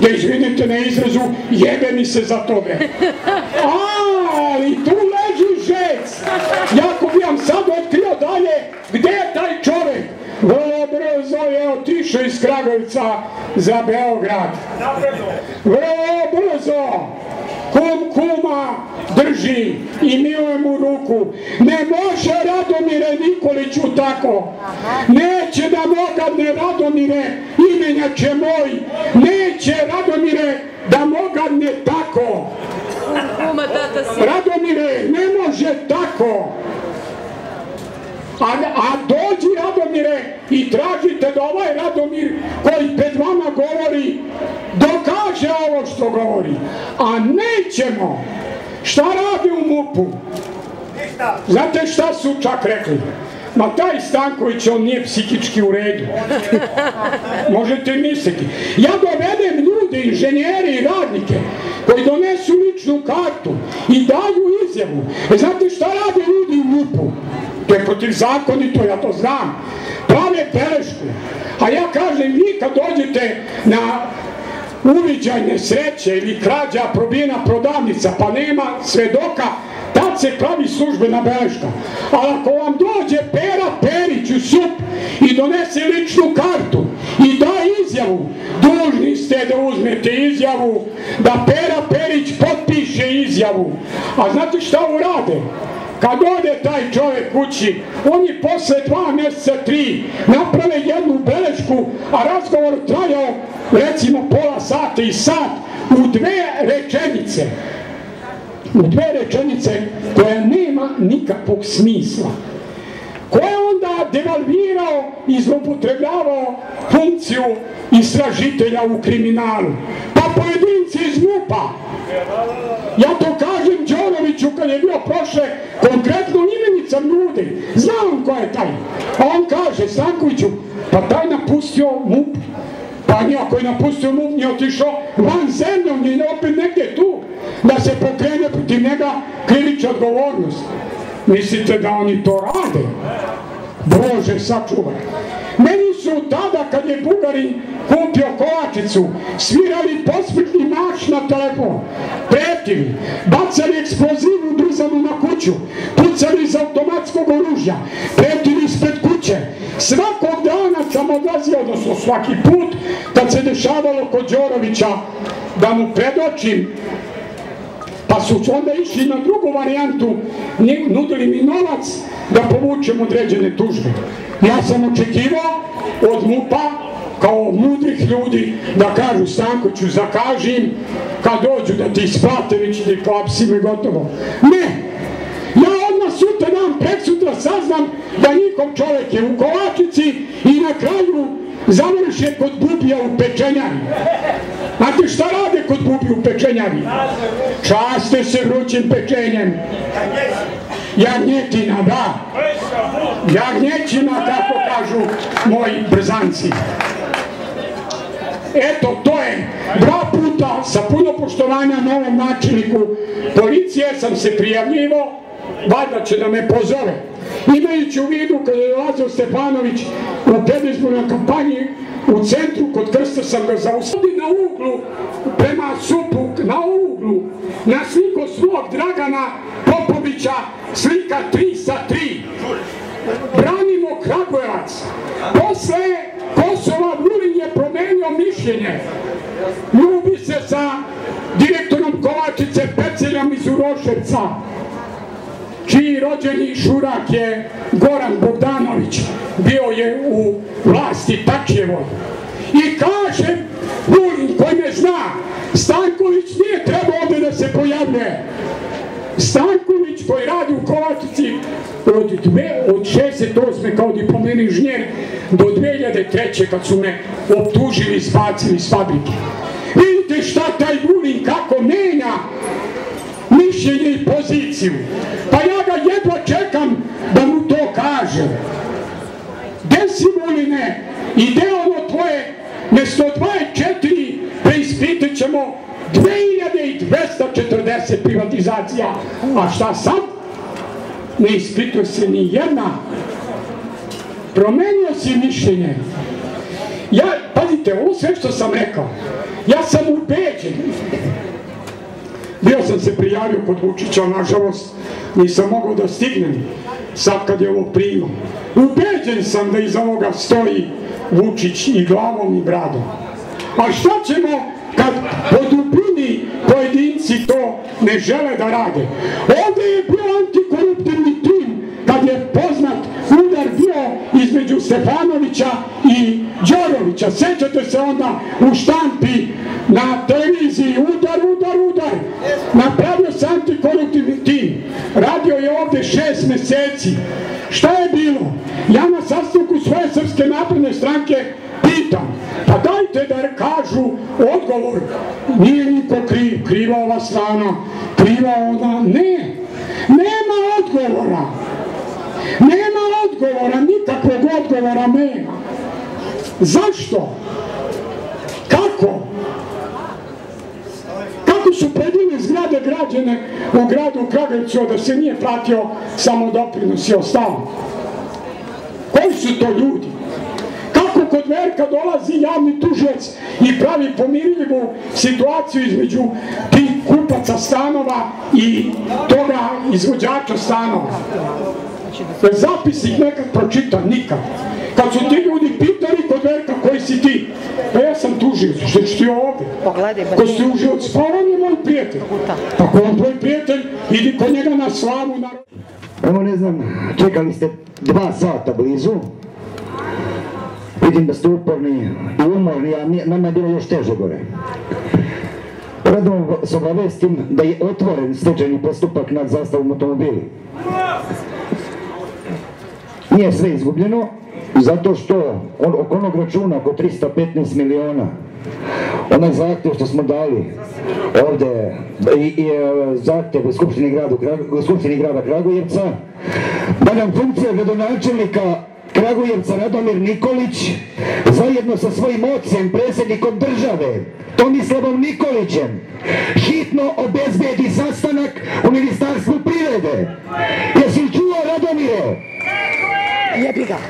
da izvinite na izrazu, jebe mi se za tobe. Ali tu leži žec. Jako bi vam sad otkrio dalje gde je taj čovek. Vrlo brzo je otišao iz Kragujevca za Beograd. Vrlo brzo kum kuma drži i miluje mu ruku. Ne može Radomire Nikoliću tako. Neće da mogadne Radomire, imenjače moj. Neće Radomire da mogadne tako. Radomire, ne može tako. A dođi Radomire i tražite da ovaj Radomir koji pred vama govori dokaže ovo što govori. A nećemo. Šta radi u MUP-u? Znate šta su čak rekli? Ma taj Stanković, on nije psihički u redu. Možete misliti. Ja dovedem ljude, inženjere i radnike koji donesu ličnu kartu i daju izjavu. Znate šta rade ljudi u MUP-u? To je protivzakonito, ja to znam. Prave belešku. A ja kažem, vi kad dođete na uviđaj nesreće ili krađa, probijena prodavnica, pa nema svedoka, tad se pravi službena beleška. Ali ako vam dođe Pera Perić u SUP i donese ličnu kartu i da izjavu, dužni ste da uzmete izjavu, da Pera Perić potpiše izjavu. A znate šta urade? Kad ode taj čovjek kući, oni posle 2 mjeseca, 3 naprave jednu belešku, a razgovor trajao recimo pola sata i sat u 2 rečenice. U 2 rečenice koja nema nikakvog smisla. Ko je onda devalvirao i zloupotrebljavao funkciju istražitelja u kriminalu? Pa pojedinci iz MUP-a. Ja to kažem Đoroviću kad je bio prošle, konkretno imenicam ljudi. Znam ko je taj. A on kaže Stankoviću, pa taj napustio MUP. Pa ako je napustio MUP, nije otišao van zemljom, nije opet negdje tu. Da se pokrene protiv njega krivična odgovornost. Mislite da oni to rade? Bože, sačuvaj. Meni su tada, kad je Bugarin kupio Kovačicu, svirali posmrtni marš na telefon, pretili, bacali eksplozivu brzanu na kuću, pucali iz automatskog oružja, pretili ispred kuće. Svakog dana sam odlazio, odnosno svaki put, kad se dešavalo kod Đorovića, da mu predočim. Pa su onda išli na drugu varijantu, nudili mi novac da povučem određene tužbe. Ja sam očekivao od MUP-a, kao mudrih ljudi, da kažu Stankoviću, zakaži im, kad dođu da ti isplate, već ti klapsimo i gotovo. Ne! Ja odmah sutra dan, preksutra saznam da njihov čovjek je u Kovačici i na kraju završe kod bubija u pečenjari. Znate šta rade kod bubija u pečenjari? Časte se vrućim pečenjem. Jagnjetina, da. Jagnjećina, kako kažu moji brzanci. Eto, to je 2 puta sa puno poštovanja novom načelniku policije sam se prijavljivao, valjda će da me pozove. Imajući u vidu kada je dolazio Stefanović u predizbornoj kampanji u centru kod Krsta sam ga zaustavio na uglu prema SUP-u, na uglu na sliku svog Dragana Popovića, slika 3:3. Branimo Kragujevac. Posle Kosova Vulin je promenio mišljenje. Ljubi se sa direktorom Kovačice Peceljom iz Uroševca, čiji rođeni šurak je Goran Bogdanović, bio je u vlasti Tačjevoj. I kaže Vulin koji me zna, Stanković nije trebao ovde da se pojavljuje. Stanković koji radi u Kovačici od 68. kao diplomirani inženjer do 2003. kad su me optužili i spacili iz fabrike. Vidite šta taj Vulin kako menja mišljenje i poziciju. Pa ja ga jedva čekam da mu to kažem. Gde si, Vuline? I gde ono tvoje mjesto 24 preispitat ćemo 2240 privatizacija. A šta sad? Ne ispituje se ni jedna. Promenio si mišljenje. Pazite, ovo sve što sam rekao, ja sam ubeđen. Bio sam se prijavio kod Vučića, nažalost nisam mogao da stignem sad kad je ovo primao. Ubeđen sam da iza ovoga stoji Vučić i glavom i bradom. A šta ćemo kad po dubini pojedinci to ne žele da rade? Ovde je bio antikoruptivni tim kad je poznat udar bio između Stefanovića i Đorovića. Sećate se onda u štampi na televiziji udar. Napravio se antikoruptivni tim. Radio je ovde 6 meseci. Šta je bilo? Ja na sastanku svoje Srpske napredne stranke pitam, pa dajte da kažu odgovor. Nije niko kriv, kriva ova strana, kriva ona. Ne, nema odgovora. Nema odgovora, nikakvog odgovora nema. Zašto? Kako? Kako su predivne zgrade građene u gradu Kragujevcu da se nije platio samo doprinos i ostalo? Koji su to ljudi? Kako kod Verka dolazi javni tužilac i pravi pomirljivu situaciju između tih kupaca stanova i toga izvođača stanova? Zapisnik nekad pročitan, nikad. Kad su ti ljudi pitali kod Verka koji si ti, pa ja sam tužilac, što ćeš ti ovde? Ko si tužilac, pa on je moj prijatelj. Ako on tvoj prijatelj, idi kod njega na slavu. Evo ne znam, čekali ste 2 sata blizu. Vidim da ste uporni i umorni, a nama je bilo još teže gore. Radom se obavestim da je otvoren stečajni postupak nad Zastavom automobili. Nije sve izgubljeno, zato što oko onog računa, oko 315 miliona, onaj zahtjev što smo dali ovde, zahtjev u Skupštini grada Kragujevca, da nam funkcija gradonačelnika Kragujevca Radomir Nikolić zajedno sa svojim ocem, predsjednikom države Tomislavom Nikolićem, hitno obezbedi sastanak u Ministarstvu privrede. Jesi li čuo, Radomire?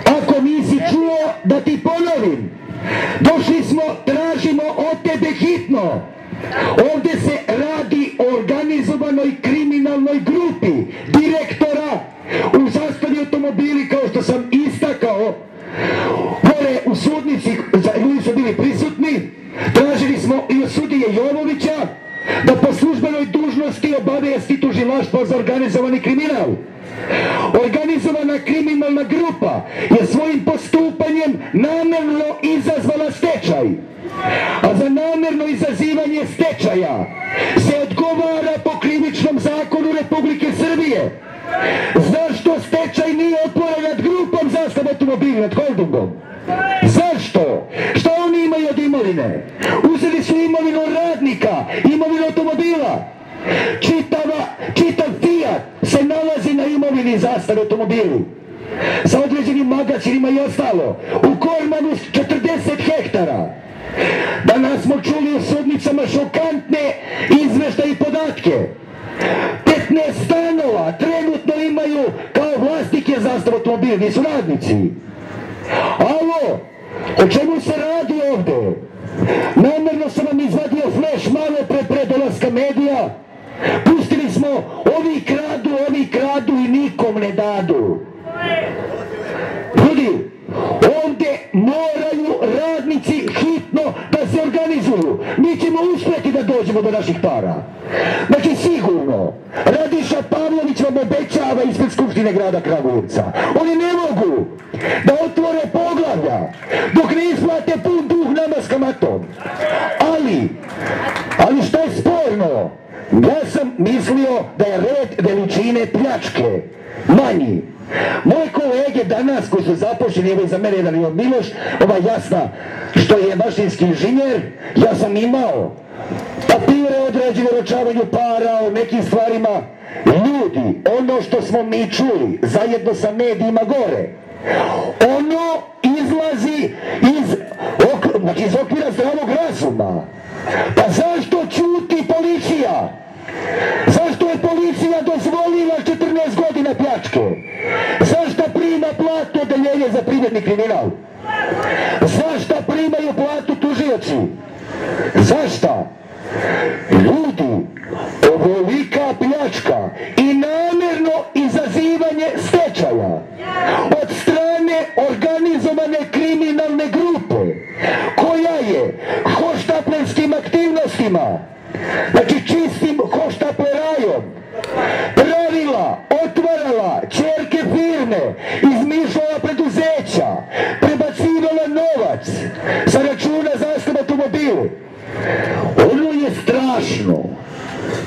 Ako nisi čuo, da ti ponovim. Došli smo, tražimo od tebe hitno. Ovde se radi o organizovanoj kriminalnoj grupi direktora u Zastavi automobili, kao što sam istakao. Gore u sudnici, ljudi su bili prisutni, tražili smo i od sudije Jovovića da po službenoj dužnosti obavijesti tužilaštvo za organizovani kriminal. Organizovana kriminalna grupa je svojim postupanjem namerno izazvala stečaj. A za namerno izazivanje stečaja se odgovara po krivičnom zakonu Republike Srbije. Zašto stečaj nije otvoren nad grupom Zastava automobili, nad holdingom? Zašto? Što oni imaju od imovine? Uzeli su imovinu radnika, imovinu automobila. Čitav Fiat se nalazi na imovini Zastave automobili. Sa određenim magazinima i ostalo. U Kormanu 40 hektara. Danas smo čuli u sudnicama šokantne izveštaje i podatke. 15 stanova trenutno imaju kao vlasnike Zastava automobili, nisu radnici. Alo, o čemu se radi ovde? Namerno sam vam izvadio fleš malo pre dolaska medija. Pustili smo, ovi kradu i nikom ne dadu. Ljudi, ovde moraju radnici hitno da se organizuju. Mi ćemo uspjeti da dođemo do naših para. Znači sigurno, Radiša Pavlović vam obećava ispred Skupštine grada Kragujevca. Oni ne mogu da otvore poglavlja dok ne isplate pun dug nama s kamatom. pored veličine pljačke, manji. Moji kolege danas koji su zapošljeni, evo iza mene jedan Ivan Miloš, Jasna, što je mašinski inženjer, ja sam imao papire o određenju oročavanju para, o nekim stvarima. Ljudi, ono što smo mi čuli zajedno sa medijima gore, ono izlazi iz okvira zdravog razuma. Pa zašto ćuti policija? Zašto je policija dozvolila 14 godina pljačke? Zašto prima platu odeljenje za privredni kriminal? Zašto primaju platu tužioci? Zašto? Ljudi, ovolika pljačka i namjerno izazivanje stečaja od strane organizovane kriminalne grupe koja je hoštaplerskim aktivnostima, znači čistim hoštaplerajom, pravila, otvarala ćerke firme, izmišljala preduzeća, prebacivala novac sa računa zastava automobile. Ono je strašno.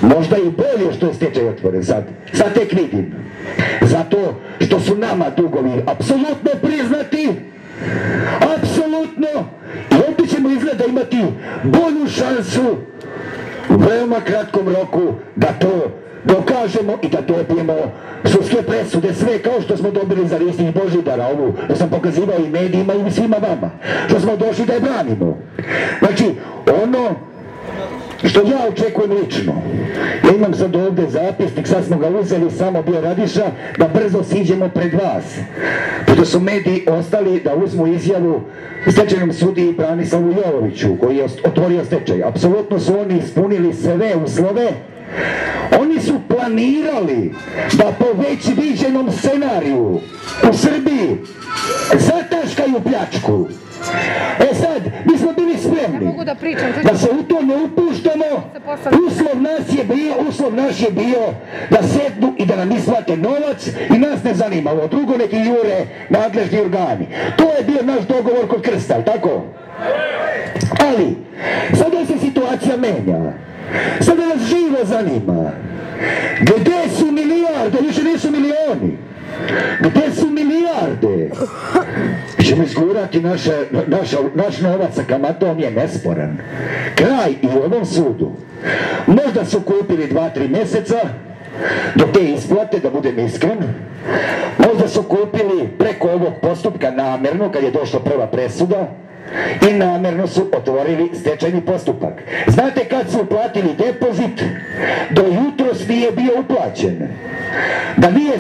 Možda i bolje što je stečaj otvoren sad tek vidim. Zato što su nama dugovi apsolutno priznati, apsolutno, i opet ćemo izgleda imati bolju šansu u veoma kratkom roku da to dokažemo i da dobijemo sudske presude, sve kao što smo dobili za Risnih Božidara, ovu da sam pokazivao i medijima i svima vama, što smo došli da je branimo. Znači, ono što ja očekujem lično, ja imam sad ovdje zapisnik, sad smo ga uzeli, samo bio Radiša, da brzo siđemo pred vas. Pošto su mediji ostali da uzmu izjavu stečajnom sudiji Branislavu Jovoviću, koji je otvorio stečaj. Apsolutno su oni ispunili sve uslove. Oni su planirali da po već viđenom scenariju u Srbiji zataškaju pljačku. E sad, mi smo bili spremni da se u to ne upuštamo. Uslov naš je bio da sednu i da nam isplate novac i nas ne zanima ovo drugo, neki jure nadležni organi. To je bio naš dogovor kod Krsta, tako? Ali, sada se situacija menja. Sada nas živo zanima. Gde su milijarde? Više nisu milioni. Gde su milijarde? Ćemo izgurati naš novac sa kamatom je nesporan. Kraj i u ovom sudu. Možda su kupili 2-3 mjeseca do te isplate, da budem iskren. Možda su kupili preko ovog postupka namjerno, kad je došla prva presuda, i namjerno su otvorili stečajni postupak. Znate kad su uplatili depozit? Do jutros nije bio uplaćen.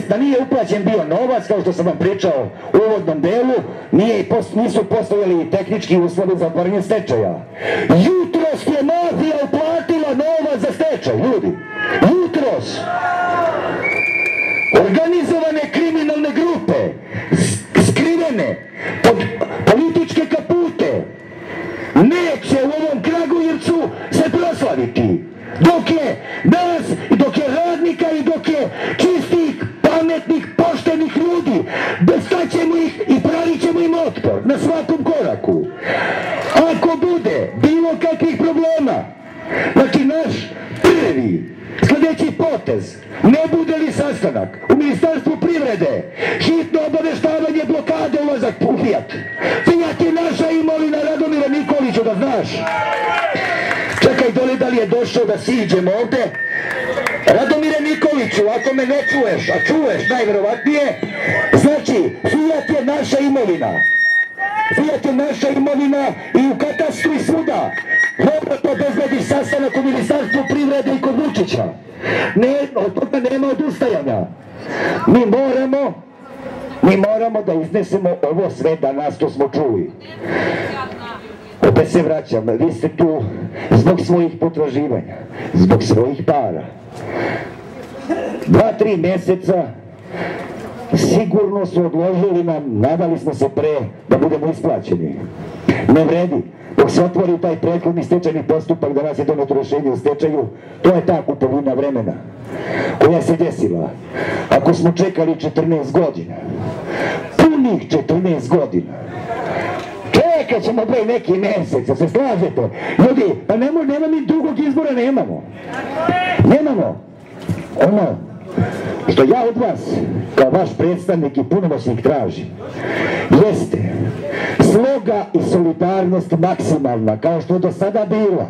Da nije uplaćen bio novac, kao što sam vam pričao u uvodnom delu, nisu postojali tehnički uslovi za otvaranje stečaja. Jutros je mafija uplatila novac za stečaj, ljudi. Jutros. Organizovane kriminalne grupe, skrivene pod političke kapute, neće u ovom Kragujevcu se proslaviti. Dok je nas, dok je radnika i dok je čistih, pametnih, poštenih ljudi, bestaćemo ih i pravit ćemo im otpor na svakom koraku. Ako bude bilo kakvih problema, znači naš prvi sljedeći potez, ne bude li sastanak u Ministarstvu privrede, hitno obaveštavanje blokade ulazak u Fiat. Fiat je naša imovina, Radomira Nikoliću, da znaš. Čekaj, dole da li je došao da siđemo ovde. Radomire Nikoliću, ako me ne čuješ, a čuješ najverovatnije, znači Fiat je naša imovina. Fiat je naša imovina i u katastru i svuda. Dobro to bezbedi sastanak u Ministarstvu privrede i kod Vučića. Od toga nema odustajanja. Mi moramo da iznesemo ovo sve danas, to smo čuli. Opet se vraćam, vi ste tu zbog svojih potraživanja, zbog svojih para. 2-3 mjeseca sigurno su odložili nam, nadali smo se pre da budemo isplaćeni. Ne vredi. Dok se otvori taj prethodni stečajni postupak, da nas je doneto rješenje u stečaju, to je ta kupovina vremena koja se desila. Ako smo čekali 14 godina, punih 14 godina, čekat ćemo pre neki mjesec, se slažete? Ljudi, pa nema mi drugog izbora, nemamo. što ja od vas, kao vaš predstavnik i punomoćnik tražim, jeste sloga i solidarnost maksimalna, kao što je do sada bila.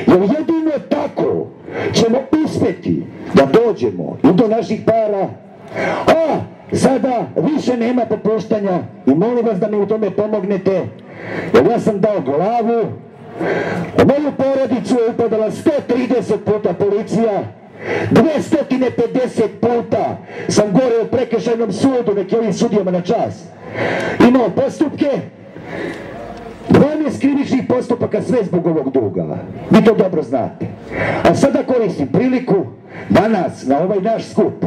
Jer jedino tako ćemo uspjeti da dođemo i do naših para, a sada više nema popuštanja i molim vas da mi u tome pomognete, jer ja sam dao glavu, u moju porodicu je upadala 130 puta policija, 250 puta sam gore u prekršajnom sudu, neki ovim sudijama na čast. Imao postupke, 12 krivičnih postupaka, sve zbog ovog duga. Vi to dobro znate. A sada koristim priliku danas na ovaj naš skup.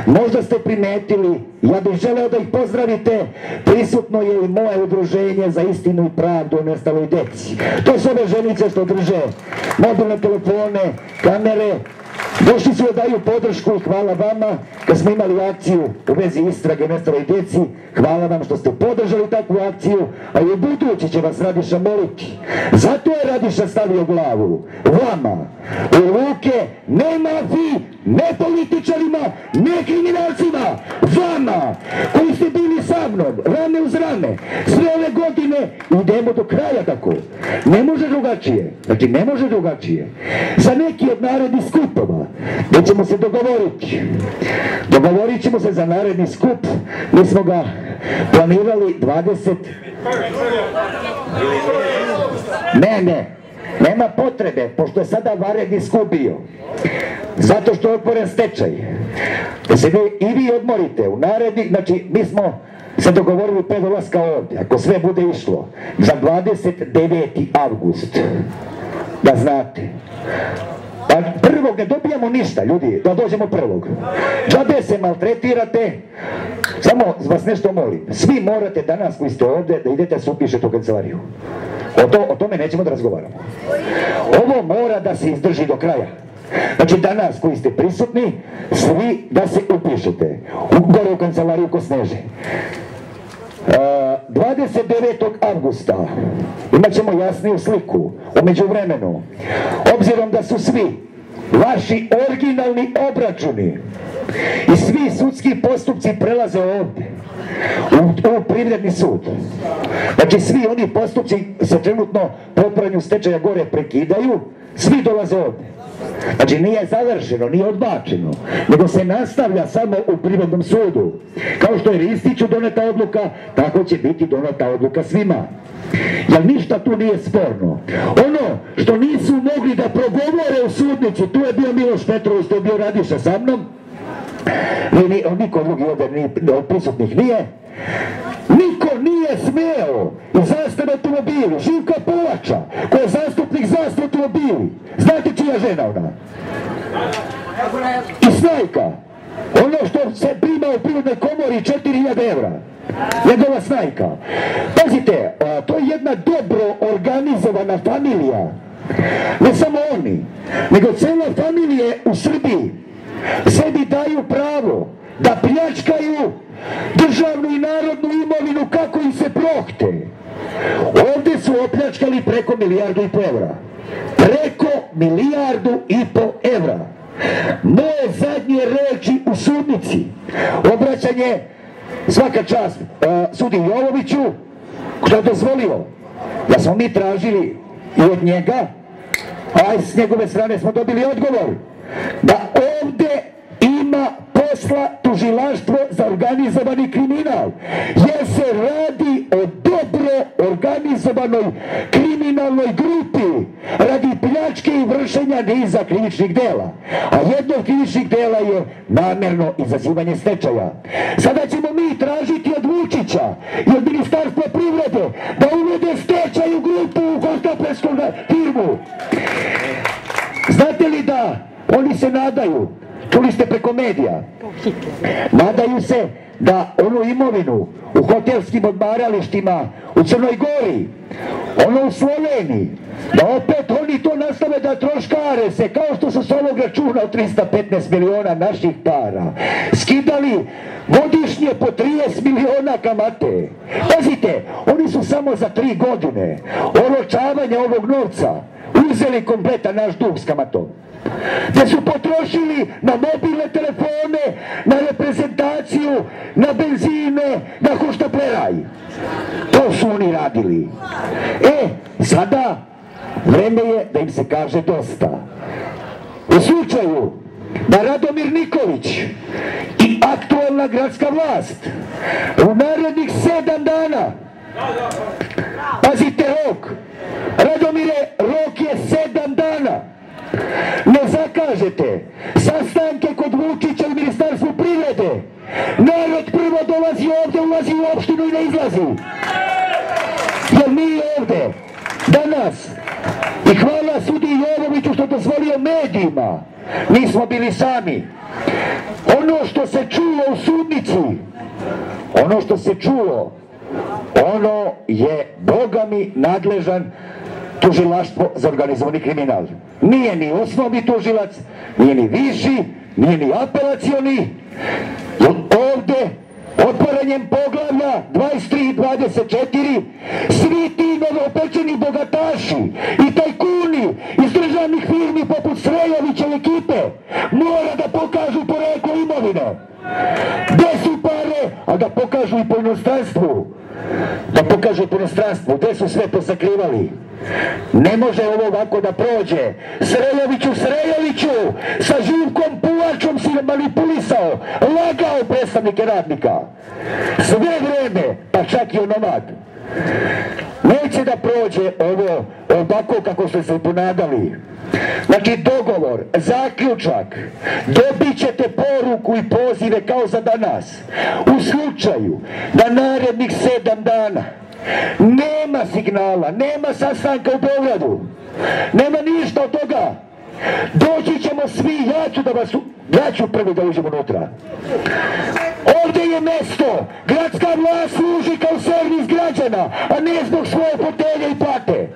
Možda ste primetili, ja bih želeo da ih pozdravite, prisutno je i moje udruženje za istinu i pravdu o nestaloj deci. To su ove ženice što drže mobilne telefone, kamere. Došli su da daju podršku i hvala vama kad smo imali akciju u vezi istrage nestaloj djeci. Hvala vam što ste podržali takvu akciju, a i u budući će vas Radiša moliti. Zato je Radiša stavio glavu vama u ruke, ne mafiji, ne političarima, ne kriminalcima, vama koji ste bili sa mnom, rame uz rame, sve ove godine. Idemo do kraja tako. Ne može drugačije. Znači ne može drugačije. Za neki od narednih skupova gdje ćemo se dogovoriti. Dogovorit ćemo se za naredni skup. Mi smo ga planirali 20... Nema potrebe, pošto je sada vanredni skup bio. Zato što je otvoren stečaj. Da se i vi odmorite u naredni, znači mi smo se dogovorili pre dolaska ovdje, ako sve bude išlo, za 29. avgust. Da znate. Pa prvog ne dobijamo ništa, ljudi, da dođemo prvog. Džabe se maltretirate, samo vas nešto molim. Svi morate danas koji ste ovdje da idete se upišete u kancelariju. O tome nećemo da razgovaramo. Ovo mora da se izdrži do kraja. Znači danas koji ste prisutni, svi da se upišete gore u kancelariju ko Sneže. 29. avgusta imat ćemo jasniju sliku. U međuvremenu, obzirom da su svi vaši originalni obračuni i svi sudski postupci prelaze ovdje u privredni sud. Znači svi oni postupci se trenutno po otvaranju stečaja gore prekidaju, svi dolaze ovdje. Znači nije završeno, nije odbačeno, nego se nastavlja samo u privrednom sudu. Kao što je Ristiću doneta odluka, tako će biti doneta odluka svima. Jer ništa tu nije sporno. Ono što nisu mogli da progovore u sudnici, tu je bio Miloš Petrović, tu je bio Radiša sa mnom, niko drugi ovdje od prisutnih nije. Niko nije smeo iz Zastave automobili, Živka Polača, koji je zastupnik Zastave automobili. Znate čija žena ona? I Snajka. Ono što se prima u Privrednoj komori 4.000 evra. Njegova Snajka. Pazite, to je jedna dobro organizovana familija. Ne samo oni, nego cijela familije u Srbiji sebi daju pravo da pljačkaju državnu i narodnu imovinu kako im se prohte. Ovdje su opljačkali preko 1,5 milijardu evra. Preko 1,5 milijardu evra. Moje zadnje reči u sudnici, obraćanje, svaka čast sudi Jovoviću, što je dozvolio da smo mi tražili i od njega, a s njegove strane smo dobili odgovor da ovdje ima posla tužilaštvo za organizovani kriminal, jer se radi o dobro organizovanoj kriminalnoj grupi radi pljačke i vršenja niza krivičnih dela. A jedno od krivičnih dela je namjerno izazivanje stečaja. Sada ćemo mi tražiti od Vučića i od Ministarstva privrede da uvede stečaj u grupu u hoštaplersku firmu. Znate li da oni se nadaju, čuli ste preko medija, nadaju se da onu imovinu u hotelskim odmaralištima u Crnoj Gori, ono u Sloveniji, da opet oni to nastave da troškare se, kao što su s ovog računa od 315 miliona naših para skidali godišnje po 30 miliona kamate. Pazite, oni su samo za 3 godine oročavanja ovog novca uzeli kompletan naš dug s kamatom. Da su potrošili na mobilne telefone, na benzine, na hoštapleraj. To su oni radili. Sada vreme je da im se kaže dosta. U slučaju da Radomir Nikolić i aktualna gradska vlast u narednih 7 dana, pazite rok, Radomire, rok je 7 dana, ne zakažete sastanke kod Vučića u Ministarstvu privrede, narod prvo dolazi ovde, ulazi u opštinu i ne izlazi. Jer mi ovde danas, i hvala sudi Jovoviću što dozvolio medijima, nismo bili sami. Ono što se čulo u sudnici, ono što se čulo, ono je, Boga mi, nadležan tužilaštvo za organizovani kriminal. Nije ni osnovni tužilac, nije ni viši, nije ni apelacioni. Ovde, otvaranjem poglavlja 23 i 24, svi ti novopečeni bogataši i tajkuni iz državnih firmi poput Srejovićeve ekipe mora da pokažu poreklo imovine. Gde su pare, a da pokažu i po inostranstvu. Da pokažu po inostranstvu, gde su sve posakrivali. Ne može ovo ovako da prođe. Srejoviću, sa Živkom Puvačom si manipulisao, lagao predstavnike radnika. Sve vreme, pa čak i onomad. Neće da prođe ovo ovako kako ste se ponadali. Znači dogovor, zaključak, dobit ćete poruku i pozive kao za danas. U slučaju da narednih 7 dana nema signala, nema sastanka u Beogradu, nema ništa od toga, doći ćemo svi, ja ću prvi da uđem unutra. Ovde je mesto, gradska vlast služi kao servis građana, a ne zbog svoje fotelje i plate.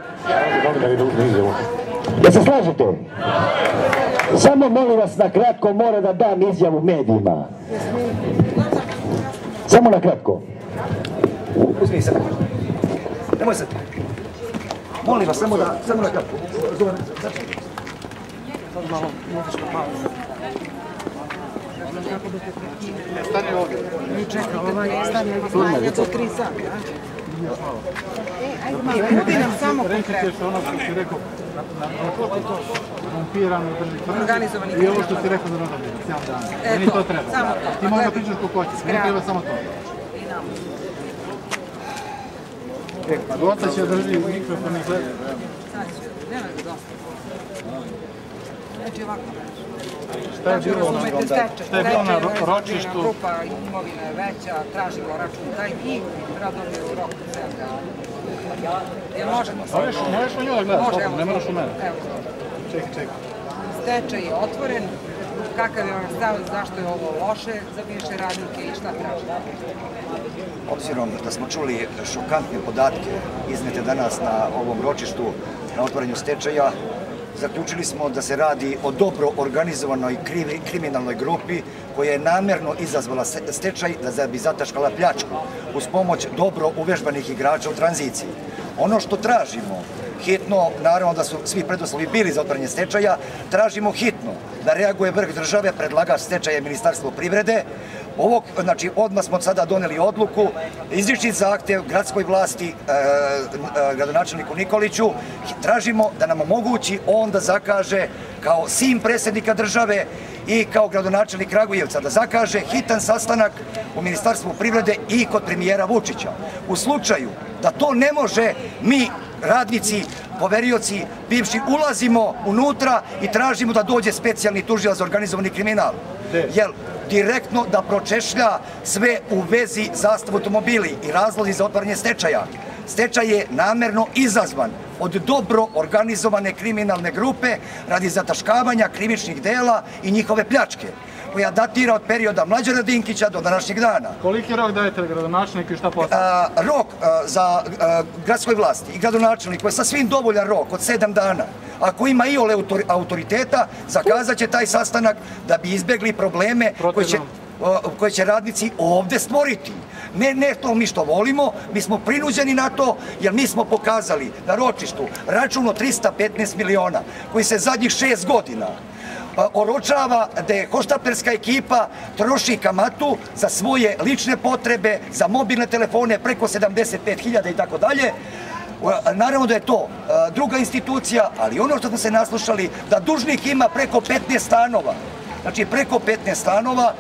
Da se slažete? Samo molim vas na kratko, mora da dam izjavu medijima. Samo na kratko. Uzmi se. Nemoj se. Molim vas, samo na kratko. Stani ovdje. Čekaj, stani ovdje. Ja to 3 sati, a? Budi nam samo konkretno. Reći ono što si rekao, na to korumpirano organizovani kriminal. I ovo što si rekao za Radomira, 7 dana. Meni to treba. Ti možda pričaš ko hoćeš, meni treba samo to. Goca će drži mikrofon i gleda. Nema ga dosta. Znači ovako. Šta je bilo na ročištu? Grupa imovina je veća, tražimo račun taj i Radomir u roku 7 dana. Jel možemo? Možeš u nju da gledaš, ne moraš u mene. Čekaj. Stečaj je otvoren, kakav je vam stav, zašto je ovo loše za bivše radnike i šta tražite? Obzirom da smo čuli šokantne podatke iznete danas na ovom ročištu na otvaranju stečaja, zaključili smo da se radi o dobro organizovanoj kriminalnoj grupi koja je namerno izazvala stečaj da bi zataškala pljačku uz pomoć dobro uvežbanih igrača u tranziciji. Ono što tražimo hitno, naravno da su svi preduslovi bili za otvaranje stečaja, tražimo hitno da reaguje vrh države, predlagač stečaja je Ministarstvo privrede. Znači, odmah smo sada doneli odluku, izričit zahtev gradskoj vlasti, gradonačelniku Nikoliću, tražimo da nam omogući on da zakaže kao sin predsjednika države i kao gradonačelnik Kragujevca, da zakaže hitan sastanak u Ministarstvu privrede i kod premijera Vučića. U slučaju da to ne može, mi, radnici, poverioci, bivši, ulazimo unutra i tražimo da dođe specijalni tužilac za organizovani kriminal. Jer direktno da pročešlja sve u vezi zastav automobili i razlozi za otvaranje stečaja. Stečaj je namerno izazvan od dobro organizovane kriminalne grupe radi zataškavanja krivičnih dela i njihove pljačke, koja datira od perioda Mlađana Dinkića do današnjeg dana. Koliki rok dajete gradonačelniku i šta postoji? Rok za gradskoj vlasti i gradonačelniku je sasvim dovoljan rok od 7 dana. Ako ima iole autoriteta, zakazat će taj sastanak da bi izbjegli probleme koje će radnici ovde stvoriti. Ne to mi što volimo, mi smo prinuđeni na to jer mi smo pokazali na ročištu račun od 315 miliona koji se zadnjih 6 godina oročava da je hoštaplerska ekipa troši kamatu za svoje lične potrebe, za mobilne telefone preko 75.000 i tako dalje. Naravno da je to druga institucija, ali ono što smo se naslušali, da dužnik ima preko 15 stanova, znači preko 15 stanova,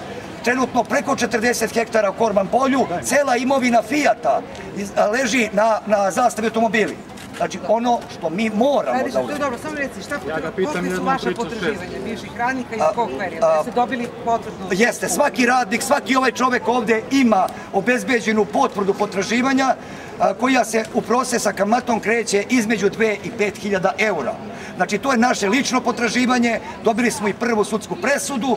trenutno preko 40 hektara u Korman polju, cela imovina Fijata leži na zastavi automobili. Znači ono što mi moramo da uzmemo. Dobro, samo reci, kolike su vaše potraživanja bivših radnika iz kog perioda? Jeste dobili potvrdu? Jeste, svaki radnik, svaki ovaj čovek ovde ima obezbeđenu potvrdu potraživanja koja se u procesu sa kamatom kreće između 2 i 5.000 eura. Znači, to je naše lično potraživanje, dobili smo i prvu sudsku presudu,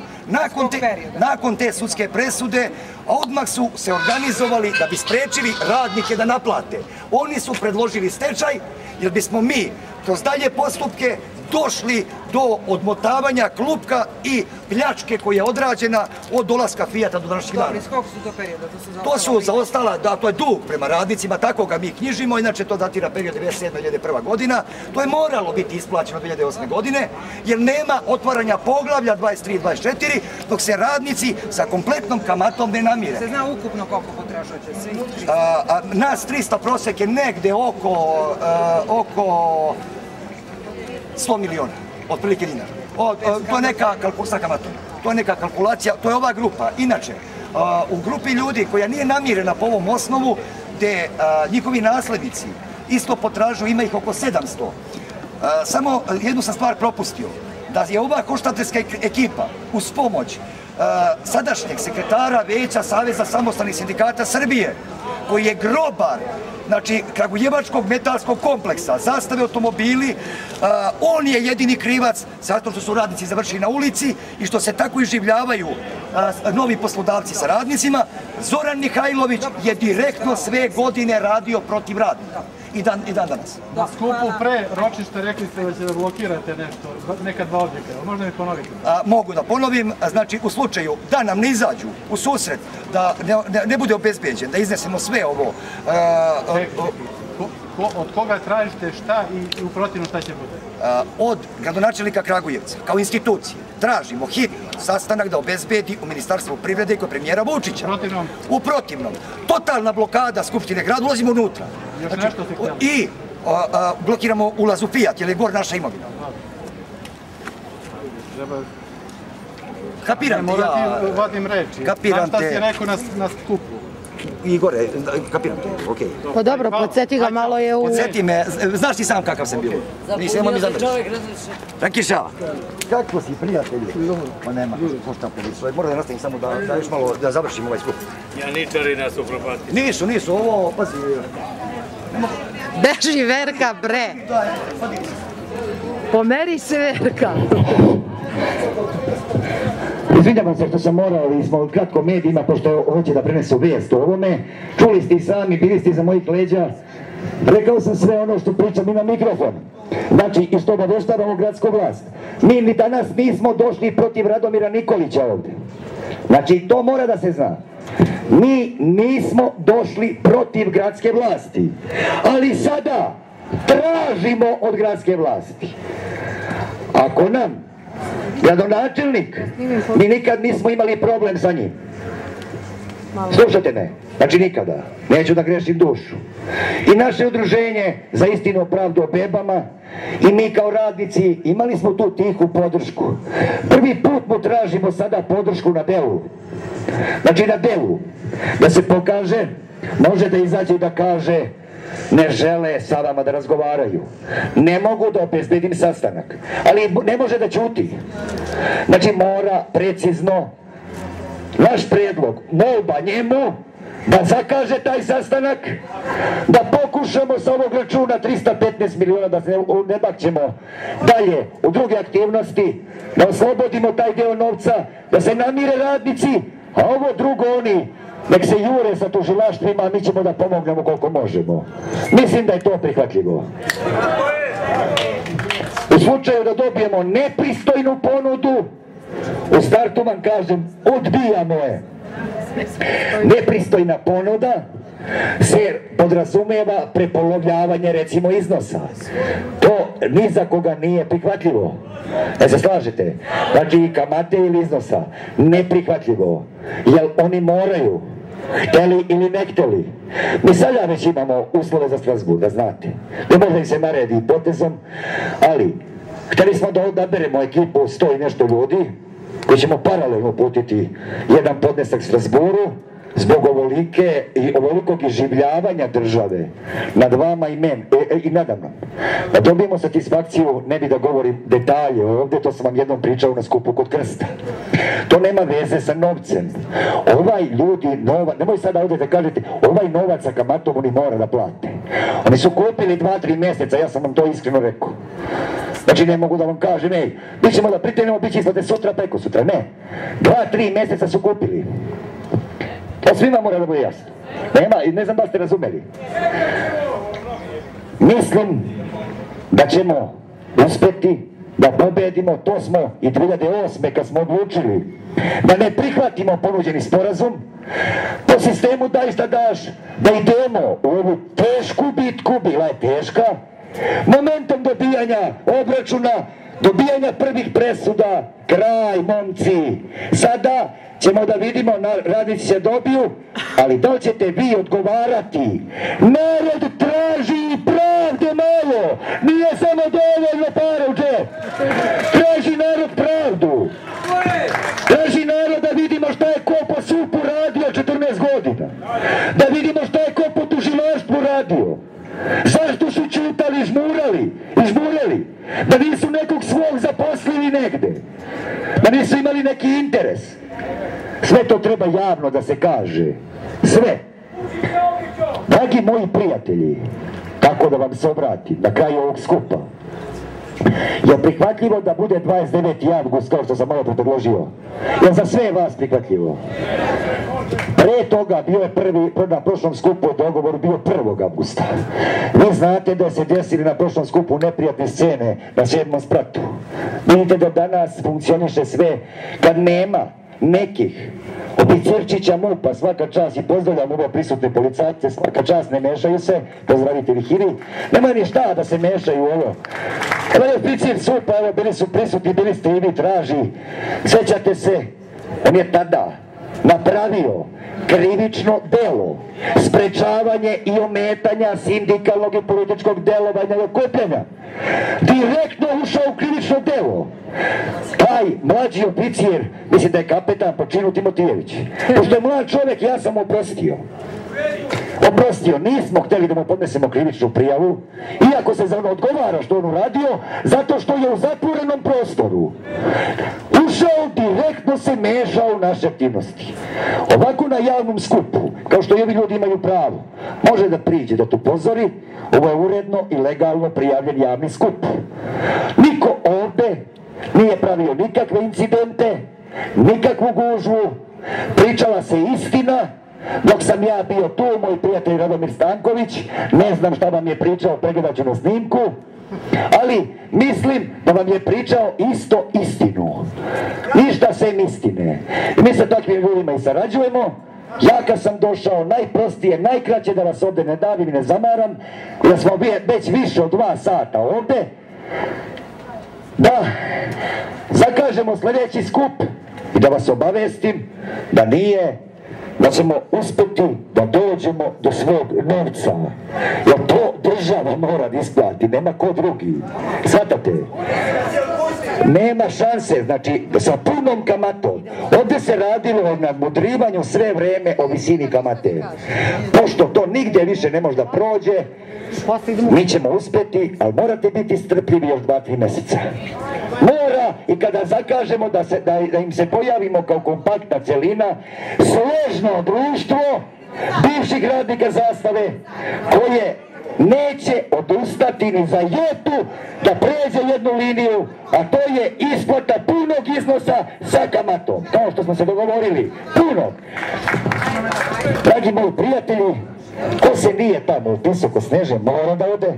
nakon te sudske presude, odmah su se organizovali da bi sprečili radnike da naplate. Oni su predložili stečaj, jer bismo mi kroz dalje postupke došli do odmotavanja klupka i pljačke koja je odrađena od dolaska Fijata do današnjeg dana. Dobro, iz kog su to perioda? To su zaostala, da, to je dug prema radnicima, tako ga mi knjižimo, inače to datira period 1997-2001 godina. To je moralo biti isplaćeno 2008. godine, jer nema otvaranja poglavlja 23 i 24, dok se radnici sa kompletnom kamatom ne namire. Se zna ukupno koliko potražujete? Svih 300? Nas 300 prosek je negde oko 100 miliona, otprilike dinara. To je neka sa kamatom. To je neka kalkulacija, to je ova grupa. Inače, u grupi ljudi koja nije namirena po ovom osnovu, gde njihovi naslednici isto potražuju, ima ih oko 700. Samo jednu sam stvar propustio, da je ova hoštaplerska ekipa uz pomoć sadašnjeg sekretara Veća Saveza samostalnih sindikata Srbije, koji je grobar, znači, Kragujevačkog metalskog kompleksa, Zastave automobili, on je jedini krivac zato što su radnici završili na ulici i što se tako iživljavaju novi poslodavci sa radnicima. Zoran Mihajlović je direktno sve godine radio protiv radnika. I dan danas. Na skupu pre ročišta rekli ste da će da blokirate nešto, neka dva objekta. Možda mi ponovite? Mogu da ponovim, znači u slučaju da nam ne izađu u susret, da ne bude obezbeđen, da iznesemo sve ovo. Od koga tražite šta i u protivnom šta će bude? Od gradonačelnika Kragujevca, kao institucije, tražimo hitno sastanak da obezbedi u Ministarstvu privrede i kod premijera Vučića. U protivnom, totalna blokada Skupštine grada, ulazimo unutra. I blokiramo ulaz u Fijat, jer je gor naša imovina. Kapiram te ja. Morati vadim reči. Kapiram te. Šta si rekao na skupu? Igore, kapiram te, okej. Pa dobro, podsjeti ga malo je u... Podsjeti me, znaš ti sam kakav sam bio? Nisam mi zadržiš. Rakiša, kako si prijatelju? Ma nema, hoštapleri, moram da nastavim samo da još malo, da završim ovaj skup. Janičari nas upropati. Nisu, ovo, pazi. Beži Verka, bre! Pomeri se, Verka! Izvinjavam se što sam morao, ali smo kratko medijima, pošto hoće da prenesu vijest o ovome. Čuli ste i sami, bili ste iza mojih leđa. Rekao sam sve ono što pričam i na mikrofon. Znači, i što obaveštavamo gradsku vlast. Mi ni danas nismo došli protiv Radomira Nikolića ovde. Znači, to mora da se zna. Mi nismo došli protiv gradske vlasti. Ali sada tražimo od gradske vlasti. Ako nam gradonačelnik, mi nikad nismo imali problem sa njim. Slušajte me, znači nikada, neću da grešim dušu. I naše udruženje za istinu o pravdu o bebama i mi kao radnici imali smo tu tihu podršku. Prvi put mu tražimo sada podršku na delu. Znači na delu, da se pokaže, može da izađe i da kaže ne žele sa vama da razgovaraju. Ne mogu da obezbedim sastanak. Ali ne može da ćuti. Znači mora precizno naš predlog, molba njemu da zakaže taj sastanak, da pokušamo sa ovog računa 315 miliona da se ne bakćemo dalje u druge aktivnosti, da oslobodimo taj deo novca, da se namire radnici, a ovo drugo oni nek se jure sa tužilaštvima, a mi ćemo da pomognemo koliko možemo. Mislim da je to prihvatljivo. U slučaju da dobijemo nepristojnu ponudu, u startu vam kažem, odbijamo je. Nepristojna ponuda se podrazumeva prepolovljavanje recimo iznosa. To ni za koga nije prihvatljivo. Se slažete? Znači i kamate ili iznosa. Neprihvatljivo. Jer oni moraju, hteli ili ne hteli. Mi sada već imamo uslove za Strasbourg, da znate. Ne možda im se naredi potezom, ali hteli smo da odaberemo ekipu 100 i nešto ljudi koji ćemo paralelno putiti jedan podnesak Strasbourgu zbog ovolikog iživljavanja države nad vama i nadamnom. Da dobijemo satisfakciju, ne bi da govorim detalje ovdje, to sam vam jednom pričao na skupu kod Krsta. To nema veze sa novcem. Ovaj ljudi, nemoj sada ovdje da kažete, ovaj novac sa kamatom oni mora da plate. Oni su kupili 2-3 mjeseca, ja sam vam to iskreno rekao. Znači ne mogu da vam kažem, ej, mi ćemo da pritenemo, bit će isplate sutra, preko sutra, ne. 2-3 mjeseca su kupili. To svima mora da bude jasno. Nema, i ne znam da ste razumeli. Mislim da ćemo uspjeti da pobedimo, to smo i 2008. kad smo odlučili da ne prihvatimo ponuđeni sporazum, po sistemu daj šta daš, da idemo u ovu tešku bitku, bila je teška, momentom dobijanja obračuna, dobijanja prvih presuda, kraj, momci. Sada ćemo da vidimo, radnici se dobiju, ali da li ćete vi odgovarati? Narod traži pravde malo, nije samo dovoljno para u džep. Traži narod pravdu. Traži narod da vidimo šta je ko po SUP-u radio 14 godina. Da vidimo šta je ko po tužilaštvu radio. Zašto su čutali, izmurali? Da nisu nekog svog zaposlili negde. Da nisu imali neki interes. Sve to treba javno da se kaže. Sve. Dragi moji prijatelji, kako da vam se obratim na kraju ovog skupa, je prihvatljivo da bude 29. avgust, kao što sam malo predložio? Je za sve vas prihvatljivo? Pre toga bio je na prošlom skupu dogovor bio 1. avgusta. Vi znate da se desili na prošlom skupu neprijatne scene na 7. spratu. Vidite da danas funkcioniše sve kad nema nekih oficirčića MUP-a, svaka čast, i pozdravljam ove prisutne policajce, svaka čast, ne mešaju se, pozdravite Vihiri, nemaju ni šta da se mešaju ovo. Evo je oficir SUP-a, evo bili su prisutni, bili ste i vi, traži, sjećate se, on je tada napravio krivično delo, sprečavanje i ometanja sindikalnog i političkog delovanja i okupljanja. Direktno ušao u krivično delo. Taj mlađi oficir, mislim da je kapetan po činu Timotijević. Pošto je mlad čovjek, ja sam oprostio. Nismo htjeli da mu podnesemo krivičnu prijavu, iako se za ono odgovara što on uradio, zato što je u zatvorenom prostoru ušao, direktno se mešao u naše aktivnosti. Ovako na javnom skupu, kao što i ovi ljudi imaju pravo, može da priđe, da tu pozori, ovo je uredno i legalno prijavljen javni skup. Niko ovdje nije pravio nikakve incidente, nikakvu gužvu, pričala se istina. Dok sam ja bio tu, moj prijatelj Radomir Stanković, ne znam šta vam je pričao, pregledat ću na snimku, ali mislim da vam je pričao isto istinu. Ništa sem istine. I mi sa takvim ljudima i sarađujemo. Ja kad sam došao, najprostije, najkraće da vas ovdje ne davim i ne zamaram, da smo već više od 2 sata ovdje, da zakažemo sljedeći skup i da vas obavestim da nije, da ćemo uspjeti da dođemo do svog novca. Jer to država mora da isplati, nema ko drugi. Svatate? Nema šanse, znači sa punom kamatom. Ovdje se radilo o nadmudrivanju sve vreme o visini kamate. Pošto to nigdje više ne može da prođe, mi ćemo uspjeti, ali morate biti strpljivi još 2-3 mjeseca. Mora, i kada zakažemo da im se pojavimo kao kompaktna celina, složno društvo bivših radnika Zastave, koje neće odustati ni za jotu da pređe jednu liniju, a to je isplata punog iznosa sa kamatom, kao što smo se dogovorili, punog. Dragi moji prijatelji, ko se nije tamo upisao ko Sneže, mora da ode.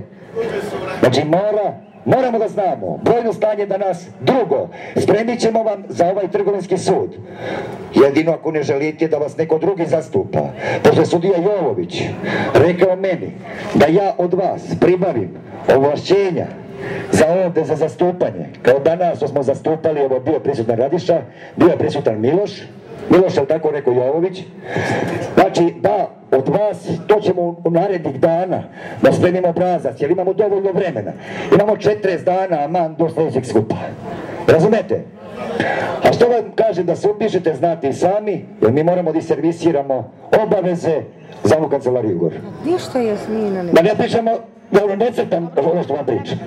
Znači mora, moramo da znamo brojno stanje danas. Drugo, spremit ćemo vam za ovaj trgovinski sud. Jedino ako ne želite da vas neko drugi zastupa. Pošto je sudija Jovović rekao meni da ja od vas pribavim ovlašćenja za ovde za zastupanje. Kao danas smo zastupali, evo bio prisutan Radiša, bio je prisutan Miloš, je tako rekao Jovović. Znači da od vas, to ćemo u narednih dana da spremimo obrazac, jer imamo dovoljno vremena. Imamo 40 dana, aman, do sljedećeg skupa. Razumete? A što vam kažem da se upišete, znate i sami, jer mi moramo da servisiramo obaveze za ovu kancelariju gore. Ništa Jasmina ne... Da ne pričamo, da ne crtam ono što vam pričam.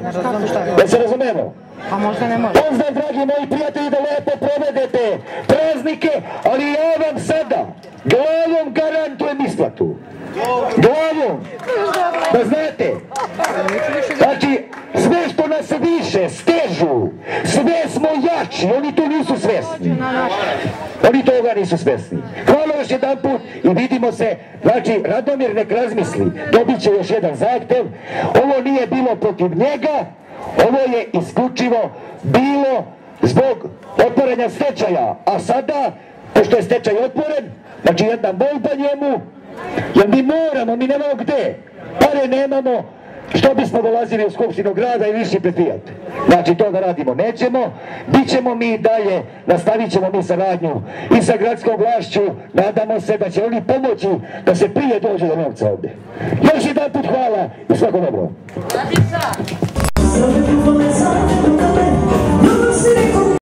Da se razumemo? A možda ne može. Pozdrav, dragi moji prijatelji, da lepo provedete praznike, ali ja vam sada glavom garantujem isplatu. Glavom! Da znate, znači, sve što nas više stežu, sve smo jači, oni to nisu svesni. Oni toga nisu svesni. Hvala još jedan put i vidimo se. Znači, Radomir nek razmisli, dobit će još jedan zahtev. Ovo nije bilo protiv njega, ovo je isključivo bilo zbog otvaranja stečaja. A sada, pošto je stečaj otvoren, znači jedna molba njemu, jer mi moramo, mi nemamo gde, pare nemamo, što bismo dolazili u Skupštinu grada i viši pred Fijat. Znači to da radimo nećemo, bit ćemo mi dalje, nastavit ćemo mi saradnju i sa gradskom vlašću, nadamo se da će oni pomoći da se prije dođe do novca ovde. Još jedan put hvala i svako dobro.